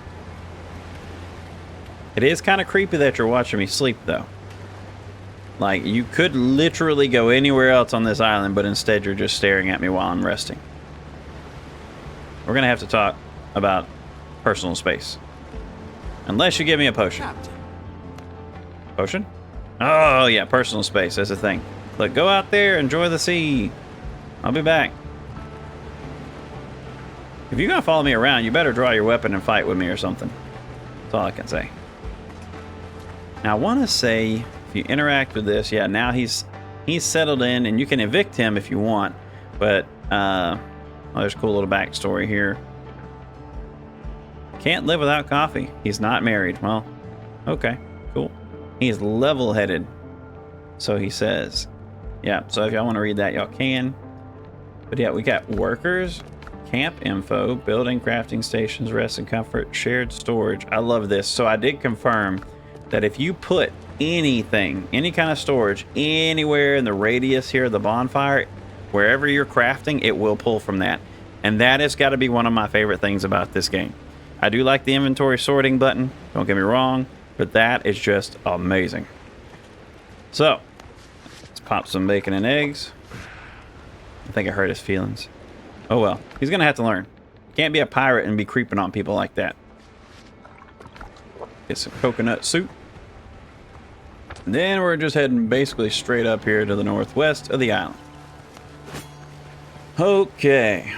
It is kind of creepy that you're watching me sleep, though. Like, you could literally go anywhere else on this island, but instead you're just staring at me while I'm resting. We're going to have to talk about personal space. Unless you give me a potion. Captain. Potion? Oh, yeah, personal space. That's the thing. Look, go out there, enjoy the sea. I'll be back. If you're going to follow me around, you better draw your weapon and fight with me or something. That's all I can say. Now, I want to say, if you interact with this, yeah, now he's settled in, and you can evict him if you want. But, there's a cool little backstory here. Can't live without coffee. He's not married. Well, okay, cool. He's level-headed, so he says. Yeah, so if y'all want to read that, y'all can. But yeah, we got workers, camp info, building, crafting stations, rest and comfort, shared storage. I love this. So I did confirm that if you put anything, any kind of storage, anywhere in the radius here of the bonfire, wherever you're crafting, it will pull from that. And that has got to be one of my favorite things about this game. I do like the inventory sorting button, don't get me wrong, but that is just amazing. So, let's pop some bacon and eggs. I think I hurt his feelings. Oh well, he's gonna have to learn. Can't be a pirate and be creeping on people like that. Get some coconut soup. And then we're just heading basically straight up here to the northwest of the island. Okay.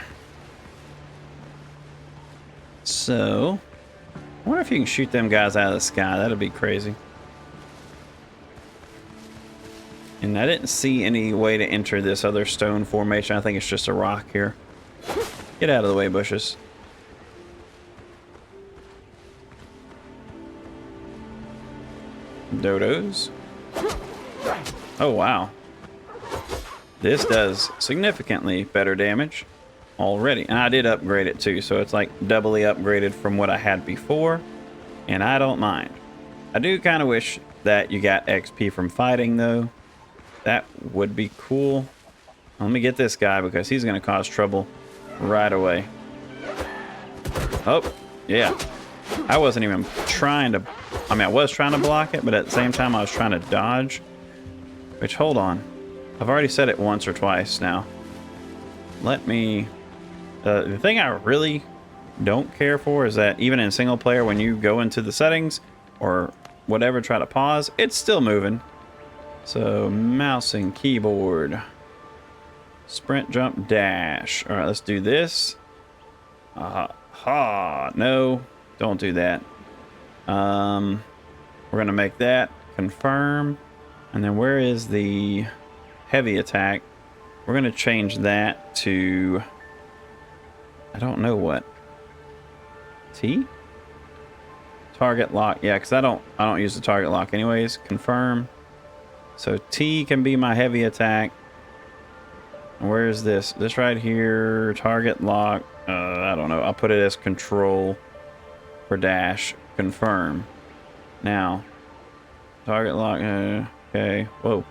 So, I wonder if you can shoot them guys out of the sky. That'd be crazy. And I didn't see any way to enter this other stone formation. I think it's just a rock here. Get out of the way, bushes. Dodos. Oh, wow. This does significantly better damage already. And I did upgrade it too, so it's like doubly upgraded from what I had before. And I don't mind. I do kind of wish that you got XP from fighting, though. That would be cool. Let me get this guy because he's going to cause trouble right away. Oh, yeah. I wasn't even trying to... I mean, I was trying to block it, but at the same time, I was trying to dodge. Which, hold on. I've already said it once or twice now. Let me... the thing I really don't care for is that even in single player, when you go into the settings or whatever, try to pause, it's still moving. So, mouse and keyboard. Sprint, jump, dash. All right, let's do this. No, don't do that. We're going to make that confirm. And then where is the heavy attack? We're going to change that to... I don't know what. T? Target lock. Yeah, because I don't use the target lock anyways. Confirm. So T can be my heavy attack. Where's this? This right here, target lock. I don't know. I'll put it as control for dash. Confirm. Now, target lock. Okay. Whoa.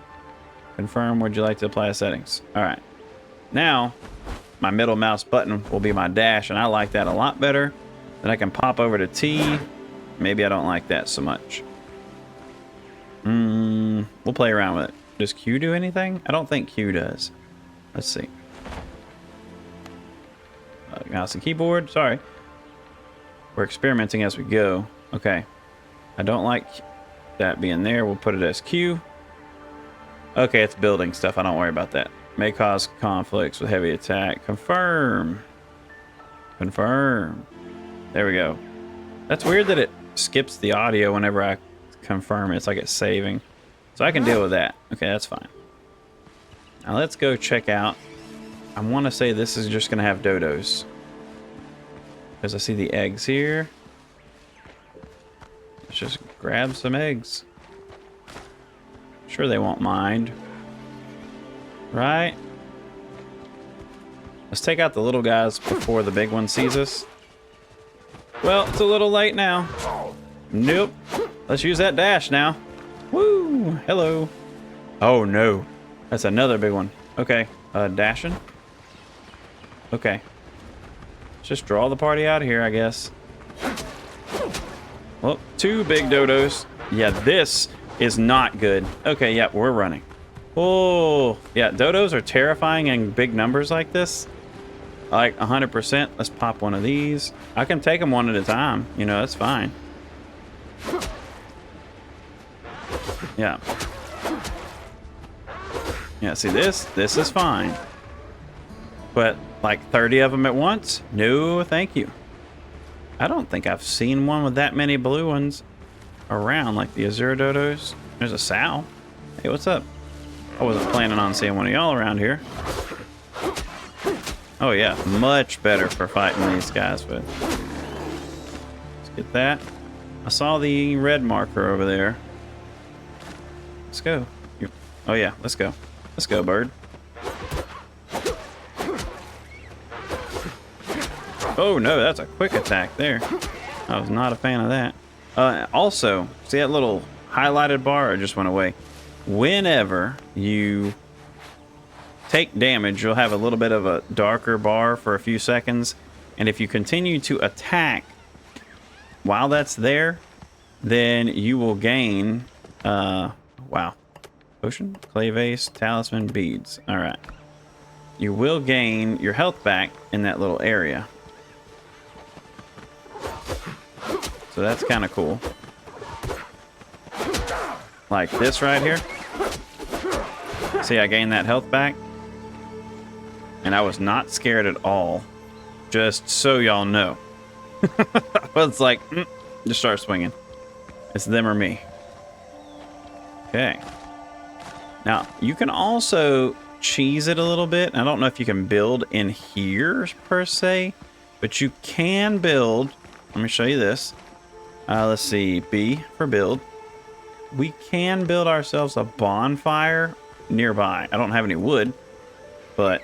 Confirm. Would you like to apply settings? All right. Now, my middle mouse button will be my dash, and I like that a lot better. Then I can pop over to T. Maybe I don't like that so much. We'll play around with it. Does Q do anything? I don't think Q does. Let's see. Mouse and keyboard. Sorry. We're experimenting as we go. Okay. I don't like that being there. We'll put it as Q. Okay, it's building stuff. I don't worry about that. May cause conflicts with heavy attack. Confirm. Confirm. There we go. That's weird that it skips the audio whenever I confirm. It's like it's saving. So I can deal with that. Okay, that's fine. Now let's go check out. I want to say this is just going to have dodos. Because I see the eggs here. Let's just grab some eggs. Sure they won't mind. Right? Let's take out the little guys before the big one sees us. Well, it's a little late now. Nope. Let's use that dash now. Woo! Hello. Oh no. That's another big one. Okay. Dashing. Okay. Let's just draw the party out of here, I guess. Well, 2 big dodos. Yeah, this is not good. Okay, yeah, we're running. Oh, yeah, dodos are terrifying in big numbers like this. Like 100%. Let's pop one of these. I can take them one at a time. You know, that's fine. Yeah. Yeah, see this? This is fine. But like 30 of them at once? No, thank you. I don't think I've seen one with that many blue ones around, like the Azure dodos. There's a sow. Hey, what's up? I wasn't planning on seeing one of y'all around here. Oh yeah, much better for fighting these guys with. Let's get that. I saw the red marker over there. Let's go. Oh yeah, let's go. Let's go, bird. Oh no, that's a quick attack there. I was not a fan of that. Also, see that little highlighted bar? It just went away. Whenever you take damage, you'll have a little bit of a darker bar for a few seconds. And if you continue to attack while that's there, then you will gain... wow. Potion, clay vase, talisman, beads. All right. You will gain your health back in that little area. So that's kind of cool. Like this right here. See, I gained that health back. And I was not scared at all. Just so y'all know. I was like, just start swinging. It's them or me. Okay. Now, you can also cheese it a little bit. I don't know if you can build in here per se, but you can build. Let me show you this. Let's see. B for build. We can build ourselves a bonfire nearby. I don't have any wood, but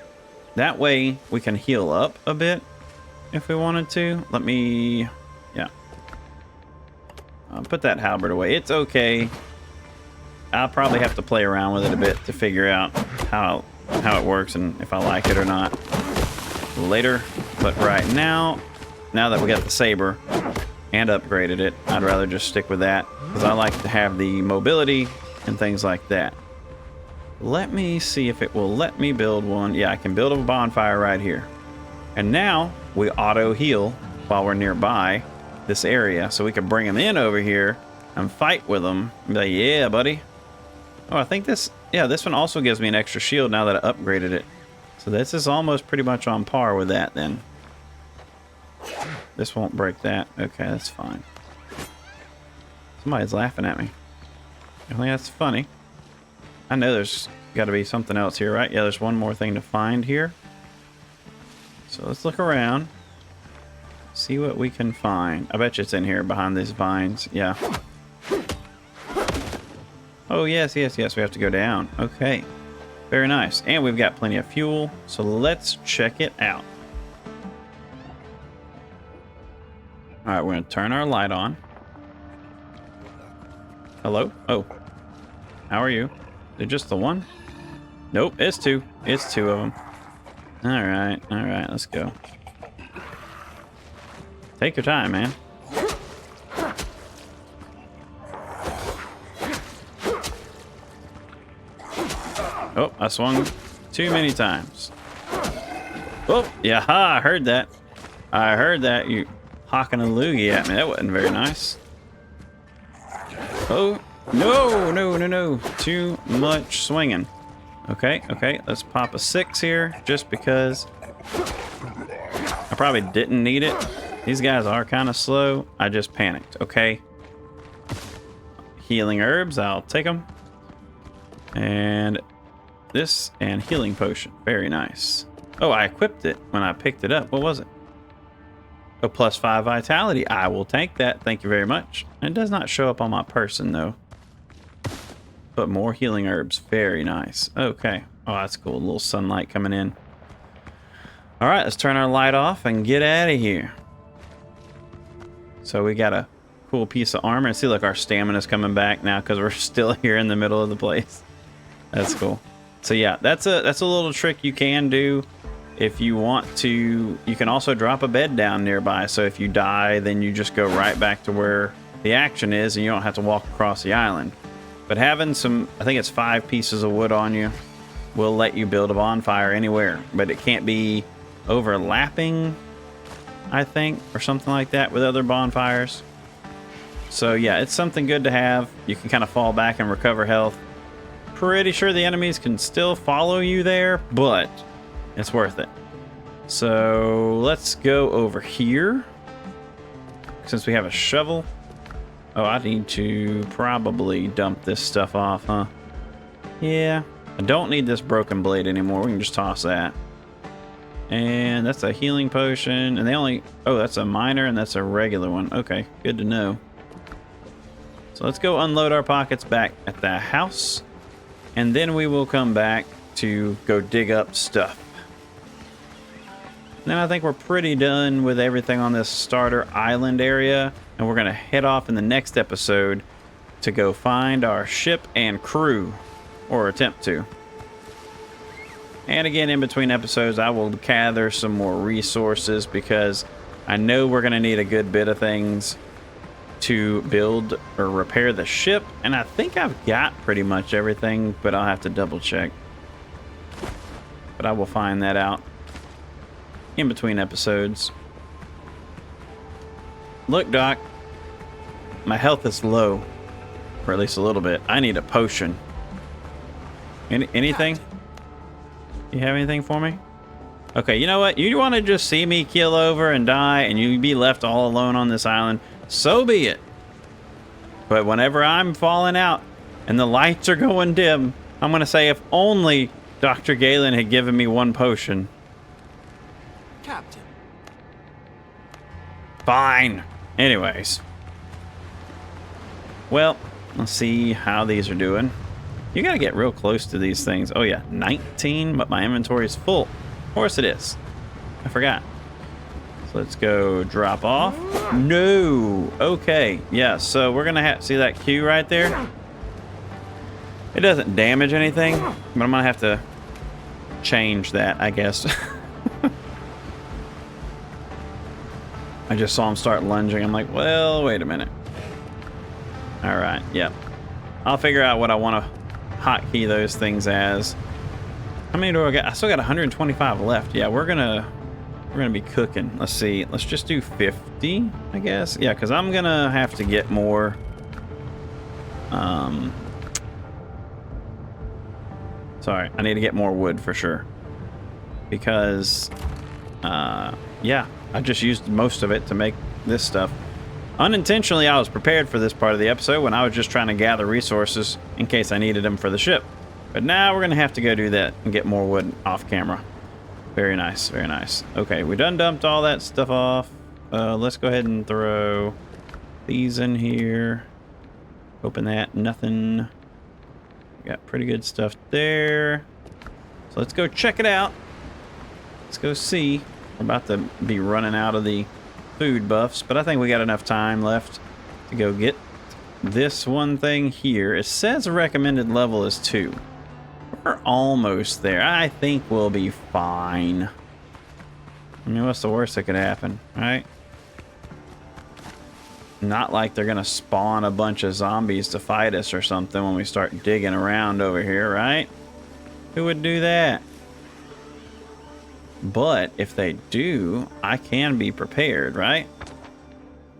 that way we can heal up a bit if we wanted to. Let me, yeah. I'll put that halberd away. It's okay. I'll probably have to play around with it a bit to figure out how it works and if I like it or not later. But right now that we got the saber and upgraded it, I'd rather just stick with that because I like to have the mobility and things like that. Let me see if it will let me build one. Yeah, I can build a bonfire right here. And now we auto heal while we're nearby this area, so we can bring them in over here and fight with them and be like, yeah, buddy. Oh, I think this, yeah, this one also gives me an extra shield now that I upgraded it. So this is almost pretty much on par with that then. This won't break that. Okay, that's fine. Somebody's laughing at me. I think that's funny. I know there's got to be something else here, right? Yeah, there's one more thing to find here. So let's look around. See what we can find. I bet you it's in here behind these vines. Yeah. Oh, yes, yes, yes. We have to go down. Okay. Very nice. And we've got plenty of fuel, so let's check it out. All right, we're going to turn our light on. Hello? Oh. How are you? Is it just the one? Nope, it's two. It's two of them. All right, let's go. Take your time, man. Oh, I swung too many times. Oh, yeah, I heard that. I heard that. You hawking a loogie at me. That wasn't very nice. Oh, no. Too much swinging. Okay, let's pop a 6 here just because I probably didn't need it. These guys are kind of slow. I just panicked, okay? Healing herbs, I'll take them. And this and healing potion. Very nice. Oh, I equipped it when I picked it up. What was it? Oh, +5 vitality. I will take that. Thank you very much. It does not show up on my person, though. But more healing herbs. Very nice. Okay. Oh, that's cool. A little sunlight coming in. All right, let's turn our light off and get out of here. So we got a cool piece of armor. And see, look, our stamina's coming back now because we're still here in the middle of the place. That's cool. So yeah, that's a little trick you can do if you want to. You can also drop a bed down nearby. So if you die, then you just go right back to where the action is and you don't have to walk across the island. But having some, I think it's 5 pieces of wood on you, will let you build a bonfire anywhere. But it can't be overlapping, I think, or something like that with other bonfires. So yeah, it's something good to have. You can kind of fall back and recover health. Pretty sure the enemies can still follow you there, but it's worth it. So let's go over here. Since we have a shovel. Oh, I need to probably dump this stuff off, huh? Yeah, I don't need this broken blade anymore. We can just toss that. And that's a healing potion. And they only... Oh, that's a minor and that's a regular one. Okay, good to know. So let's go unload our pockets back at the house. And then we will come back to go dig up stuff. Then I think we're pretty done with everything on this starter island area. And we're going to head off in the next episode to go find our ship and crew. Or attempt to. And again, in between episodes, I will gather some more resources because I know we're going to need a good bit of things to build or repair the ship. And I think I've got pretty much everything, but I'll have to double check. But I will find that out in between episodes. Look, Doc, my health is low, or at least a little bit. I need a potion. Anything? You have anything for me? Okay, you know what? You want to just see me keel over and die and you be left all alone on this island? So be it. But whenever I'm falling out and the lights are going dim, I'm going to say if only Dr. Galen had given me one potion. Captain. Fine. Anyways. Well, let's see how these are doing. You got to get real close to these things. Oh, yeah. 19, but my inventory is full. Of course it is. I forgot. So let's go drop off. No. Okay. Yeah, so we're going to have... See that Q right there? It doesn't damage anything, but I'm going to have to change that, I guess. I just saw him start lunging. I'm like, well, wait a minute. All right. Yep. I'll figure out what I want to hotkey those things as. How many do I got? I still got 125 left. Yeah, we're gonna be cooking. Let's see. Let's just do 50, I guess. Yeah, because I'm gonna have to get more. Sorry, I need to get more wood for sure. Because, yeah, I just used most of it to make this stuff. Unintentionally, I was prepared for this part of the episode when I was just trying to gather resources in case I needed them for the ship. But now we're going to have to go do that and get more wood off camera. Very nice, very nice. Okay, we done dumped all that stuff off. Let's go ahead and throw these in here. Open that, nothing. Got pretty good stuff there. So let's go check it out. Let's go see. We're about to be running out of the food buffs, but I think we got enough time left to go get this one thing here. It says the recommended level is 2. We're almost there. I think we'll be fine. I mean, what's the worst that could happen, right? Not like they're gonna spawn a bunch of zombies to fight us or something when we start digging around over here, right? Who would do that? But if they do, I can be prepared, right?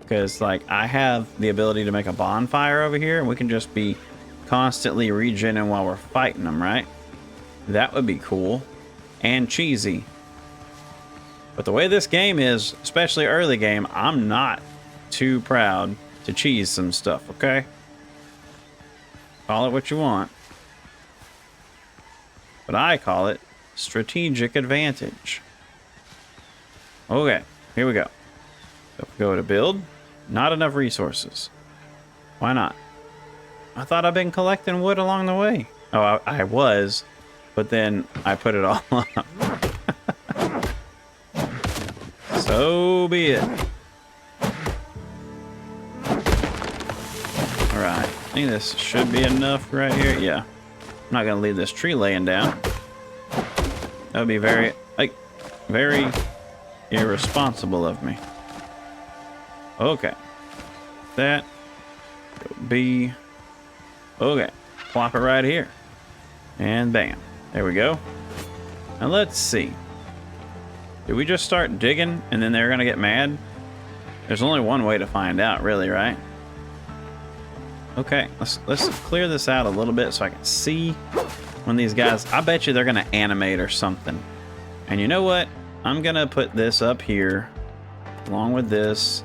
Because, like, I have the ability to make a bonfire over here, and we can just be constantly regenerating while we're fighting them, right? That would be cool. And cheesy. But the way this game is, especially early game, I'm not too proud to cheese some stuff, okay? Call it what you want. But I call it strategic advantage. Okay, here we go. So if we go to build, not enough resources. Why not? I thought I've been collecting wood along the way. Oh, I was, but then I put it all up. So be it. Alright, I think this should be enough right here. Yeah. I'm not gonna leave this tree laying down. That would be very, like, very irresponsible of me. Okay. That will be okay. Plop it right here. And bam. There we go. Now let's see. Did we just start digging and then they're gonna get mad? There's only one way to find out, really, right? Okay, let's clear this out a little bit so I can see when these guys, I bet you they're gonna animate or something. And you know what? I'm gonna put this up here along with this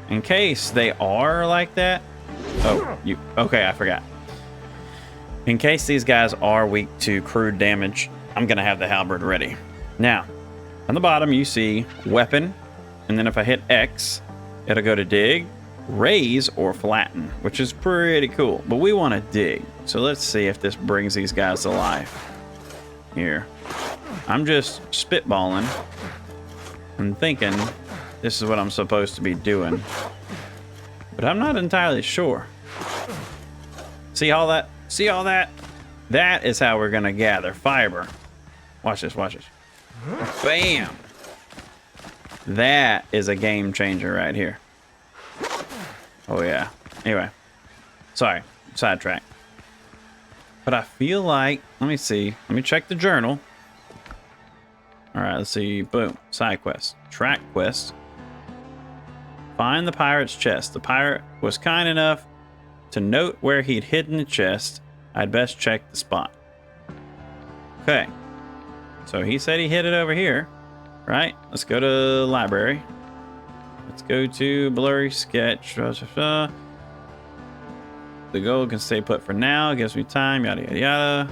in case they are like that. Oh, okay, I forgot. In case these guys are weak to crude damage, I'm gonna have the halberd ready. Now, on the bottom you see weapon, and then if I hit X, it'll go to dig, raise, or flatten, which is pretty cool. But we want to dig, so let's see if this brings these guys to life. Here, I'm just spitballing and thinking this is what I'm supposed to be doing, but I'm not entirely sure. See all that? See all that? That is how we're gonna gather fiber. Watch this, watch this. Bam! That is a game changer right here. Oh yeah. Anyway. Sorry. Sidetrack. But I feel like, let me see. Let me check the journal. Alright, let's see. Boom. Side quest. Track quest. Find the pirate's chest. The pirate was kind enough to note where he'd hidden the chest. I'd best check the spot. Okay. So he said he hid it over here. Right? Let's go to library. Let's go to blurry sketch. The gold can stay put for now. It gives me time. Yada, yada, yada.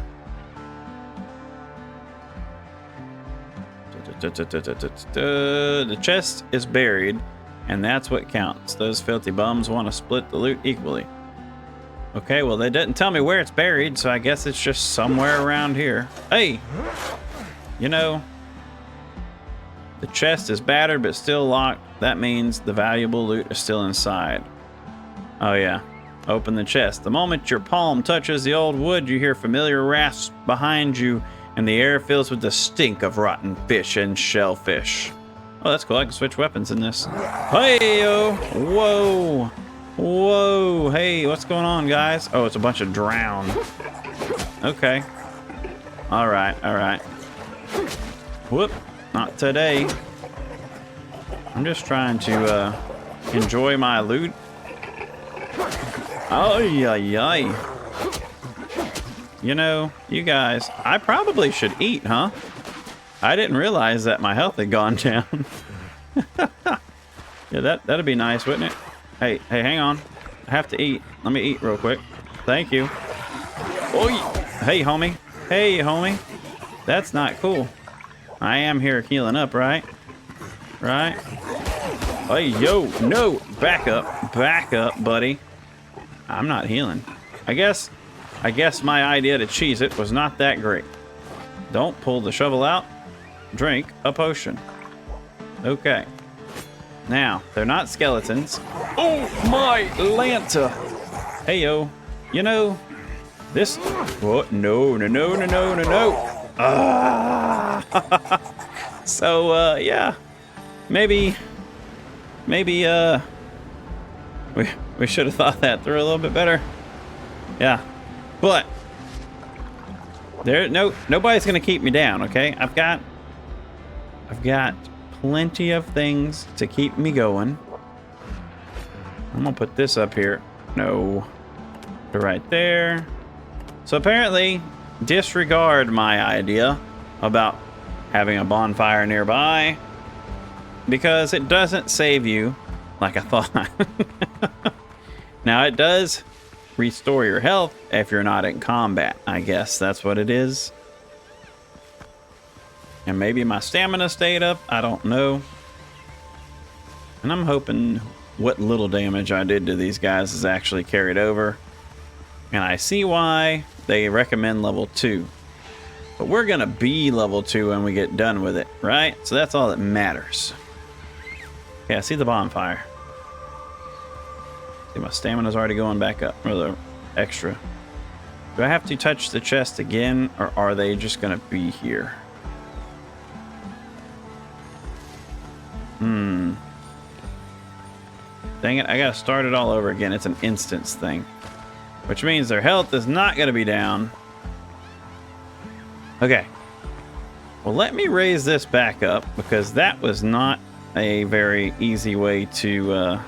The chest is buried, and that's what counts. Those filthy bums want to split the loot equally. Okay, well, they didn't tell me where it's buried, so I guess it's just somewhere around here. Hey! You know, the chest is battered but still locked. That means the valuable loot is still inside. Oh yeah. Open the chest. The moment your palm touches the old wood, you hear familiar rasps behind you, and the air fills with the stink of rotten fish and shellfish. Oh, that's cool. I can switch weapons in this. Hey-o! Whoa! Whoa! Hey, what's going on, guys? Oh, it's a bunch of drown. Okay. Alright, alright. Whoop. Not today. I'm just trying to enjoy my loot. Oh, yeah. You know, you guys, I probably should eat, huh? I didn't realize that my health had gone down. Yeah, that'd be nice, wouldn't it? Hey, hang on. I have to eat. Let me eat real quick. Thank you. Oh, hey, homie. Hey, homie. That's not cool. I am here healing up, right? Right? Hey, yo, no. Back up, buddy. I'm not healing. I guess my idea to cheese it was not that great. Don't pull the shovel out. Drink a potion. Okay. Now, they're not skeletons. Oh, my Lanta. Hey, yo. You know, this... What? No, no, no, no, no, no, no. Ah. So, yeah. Maybe, we should have thought that through a little bit better. Yeah. But nobody's gonna keep me down, okay? I've got plenty of things to keep me going. I'm gonna put this up here. No. Put it right there. So apparently, disregard my idea about having a bonfire nearby because it doesn't save you like I thought. Now it does restore your health if you're not in combat. I guess that's what it is. And maybe my stamina stayed up. I don't know. And I'm hoping what little damage I did to these guys is actually carried over. And I see why they recommend level 2. But we're going to be level 2 when we get done with it, right? So that's all that matters. Okay, I see the bonfire. See, my stamina's already going back up. Or the extra. Do I have to touch the chest again? Or are they just going to be here? Dang it, I gotta start it all over again. It's an instance thing. Which means their health is not gonna be down. Okay. Well, let me raise this back up because that was not a very easy way to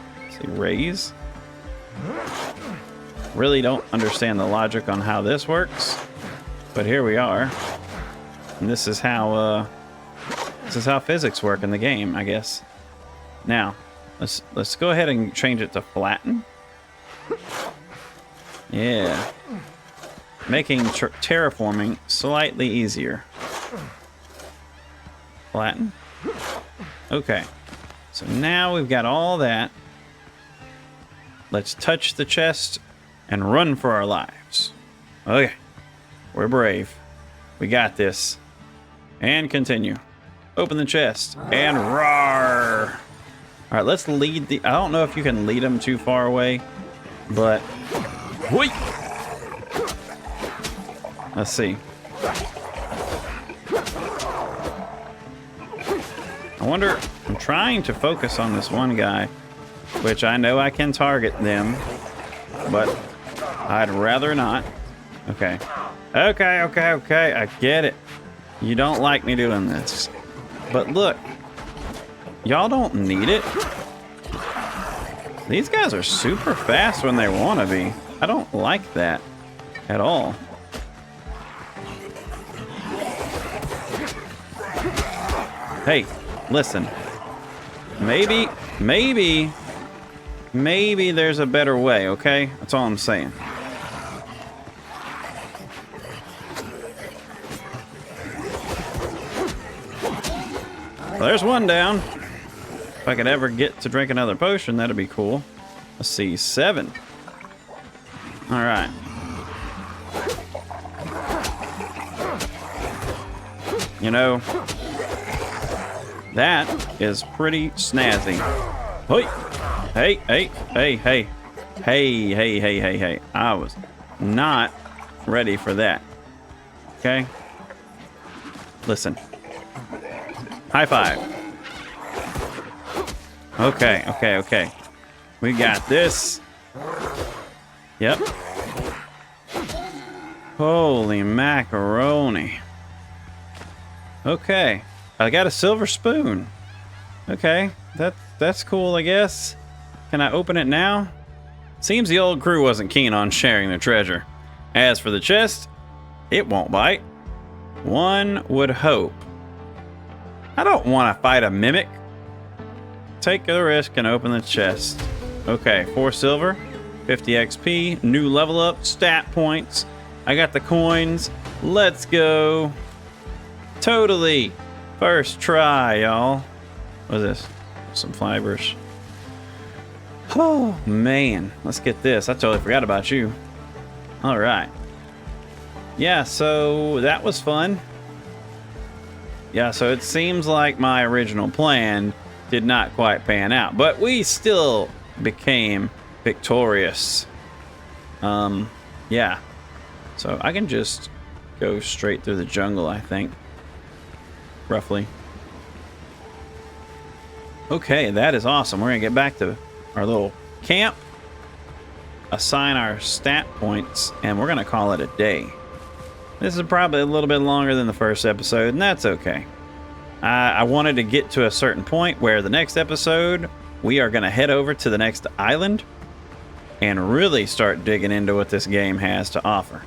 raise. Really don't understand the logic on how this works. But here we are. And this is how physics work in the game, I guess. Now, let's go ahead and change it to flatten. Yeah. Making terraforming slightly easier. Flatten. Okay. So now we've got all that. Let's touch the chest and run for our lives. Okay. We're brave. We got this. And continue. Open the chest and roar. All right, let's lead the... I don't know if you can lead them too far away, but... Whee! Let's see. I wonder... I'm trying to focus on this one guy, which I know I can target them, but I'd rather not. Okay. Okay. I get it. You don't like me doing this. But look. Y'all don't need it. These guys are super fast when they want to be. I don't like that at all. Hey, listen. Maybe there's a better way, okay? That's all I'm saying. Well, there's one down. If I could ever get to drink another potion, that'd be cool. Let's see, 7. All right. You know, that is pretty snazzy. Hey. I was not ready for that. Okay? Listen. High five. Okay. We got this. Yep. Holy macaroni. Okay. I got a silver spoon. Okay. That's cool, I guess. Can I open it now? Seems the old crew wasn't keen on sharing their treasure. As for the chest, it won't bite. One would hope. I don't want to fight a mimic. Take the risk and open the chest. Okay, 4 silver, 50 XP, new level up, stat points. I got the coins. Let's go. Totally. First try, y'all. What is this? Some fibers. Oh, man. Let's get this. I totally forgot about you. All right. Yeah, so that was fun. Yeah, so it seems like my original plan did not quite pan out, but we still became victorious. Yeah. So I can just go straight through the jungle, I think. Roughly. Okay, that is awesome. We're gonna get back to our little camp, assign our stat points, and we're gonna call it a day. This is probably a little bit longer than the first episode, and that's okay. I wanted to get to a certain point where the next episode, we are gonna head over to the next island and really start digging into what this game has to offer.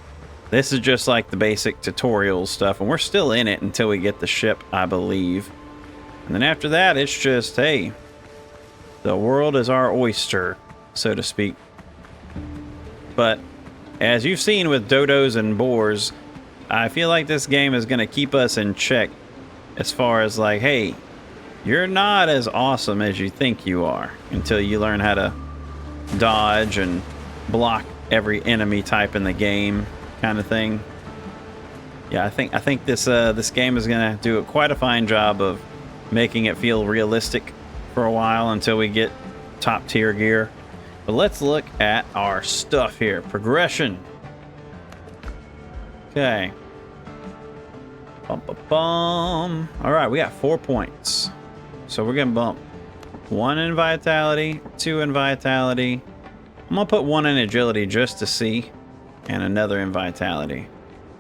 This is just like the basic tutorial stuff, and we're still in it until we get the ship, I believe. And then after that, it's just, hey, the world is our oyster, so to speak. But as you've seen with dodos and boars, I feel like this game is going to keep us in check as far as like, hey, you're not as awesome as you think you are until you learn how to dodge and block every enemy type in the game, kind of thing. Yeah, I think this game is going to do quite a fine job of making it feel realistic for a while until we get top tier gear. But let's look at our stuff here. Progression. Okay. Bum, bum, bum. All right, we got 4 points. So we're going to bump 1 in vitality, 2 in vitality. I'm going to put 1 in agility just to see, and another in vitality.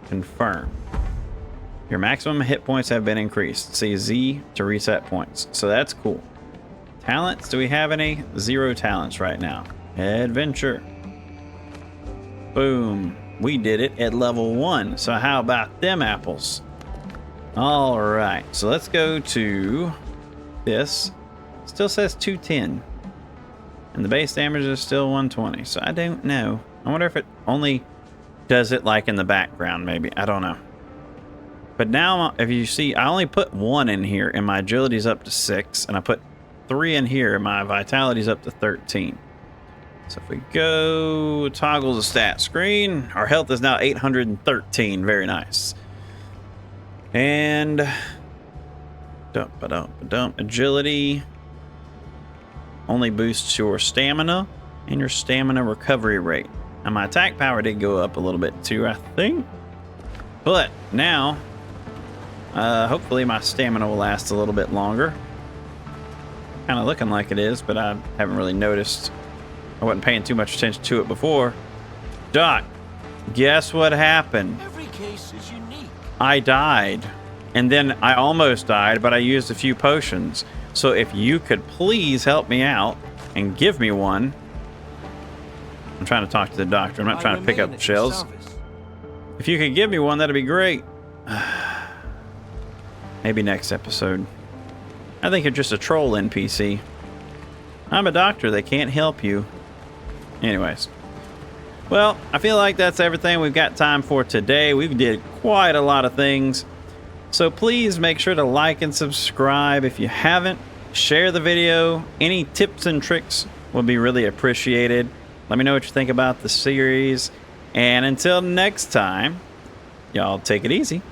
Confirm. Your maximum hit points have been increased. See Z to reset points. So that's cool. Talents, do we have any? 0 talents right now. Adventure. Boom. We did it at level 1. So how about them apples? All right. So let's go to this. Still says 210. And the base damage is still 120. So I don't know. I wonder if it only does it like in the background maybe. I don't know. But now, if you see, I only put 1 in here, and my agility's up to 6, and I put 3 in here, and my vitality's up to 13. So if we go toggle the stat screen, our health is now 813. Very nice. And agility only boosts your stamina and your stamina recovery rate. And my attack power did go up a little bit too, I think. But now, hopefully my stamina will last a little bit longer. Kind of looking like it is, but I haven't really noticed. I wasn't paying too much attention to it before. Doc, guess what happened? Every case is unique. I died. And then I almost died, but I used a few potions. So if you could please help me out and give me one. I'm trying to talk to the doctor. I'm not trying to pick up shells. If you could give me one, that'd be great. Maybe next episode. I think you're just a troll NPC. I'm a doctor. They can't help you. Anyways. Well, I feel like that's everything we've got time for today. We did quite a lot of things. So please make sure to like and subscribe if you haven't. Share the video. Any tips and tricks would be really appreciated. Let me know what you think about the series. And until next time, y'all take it easy.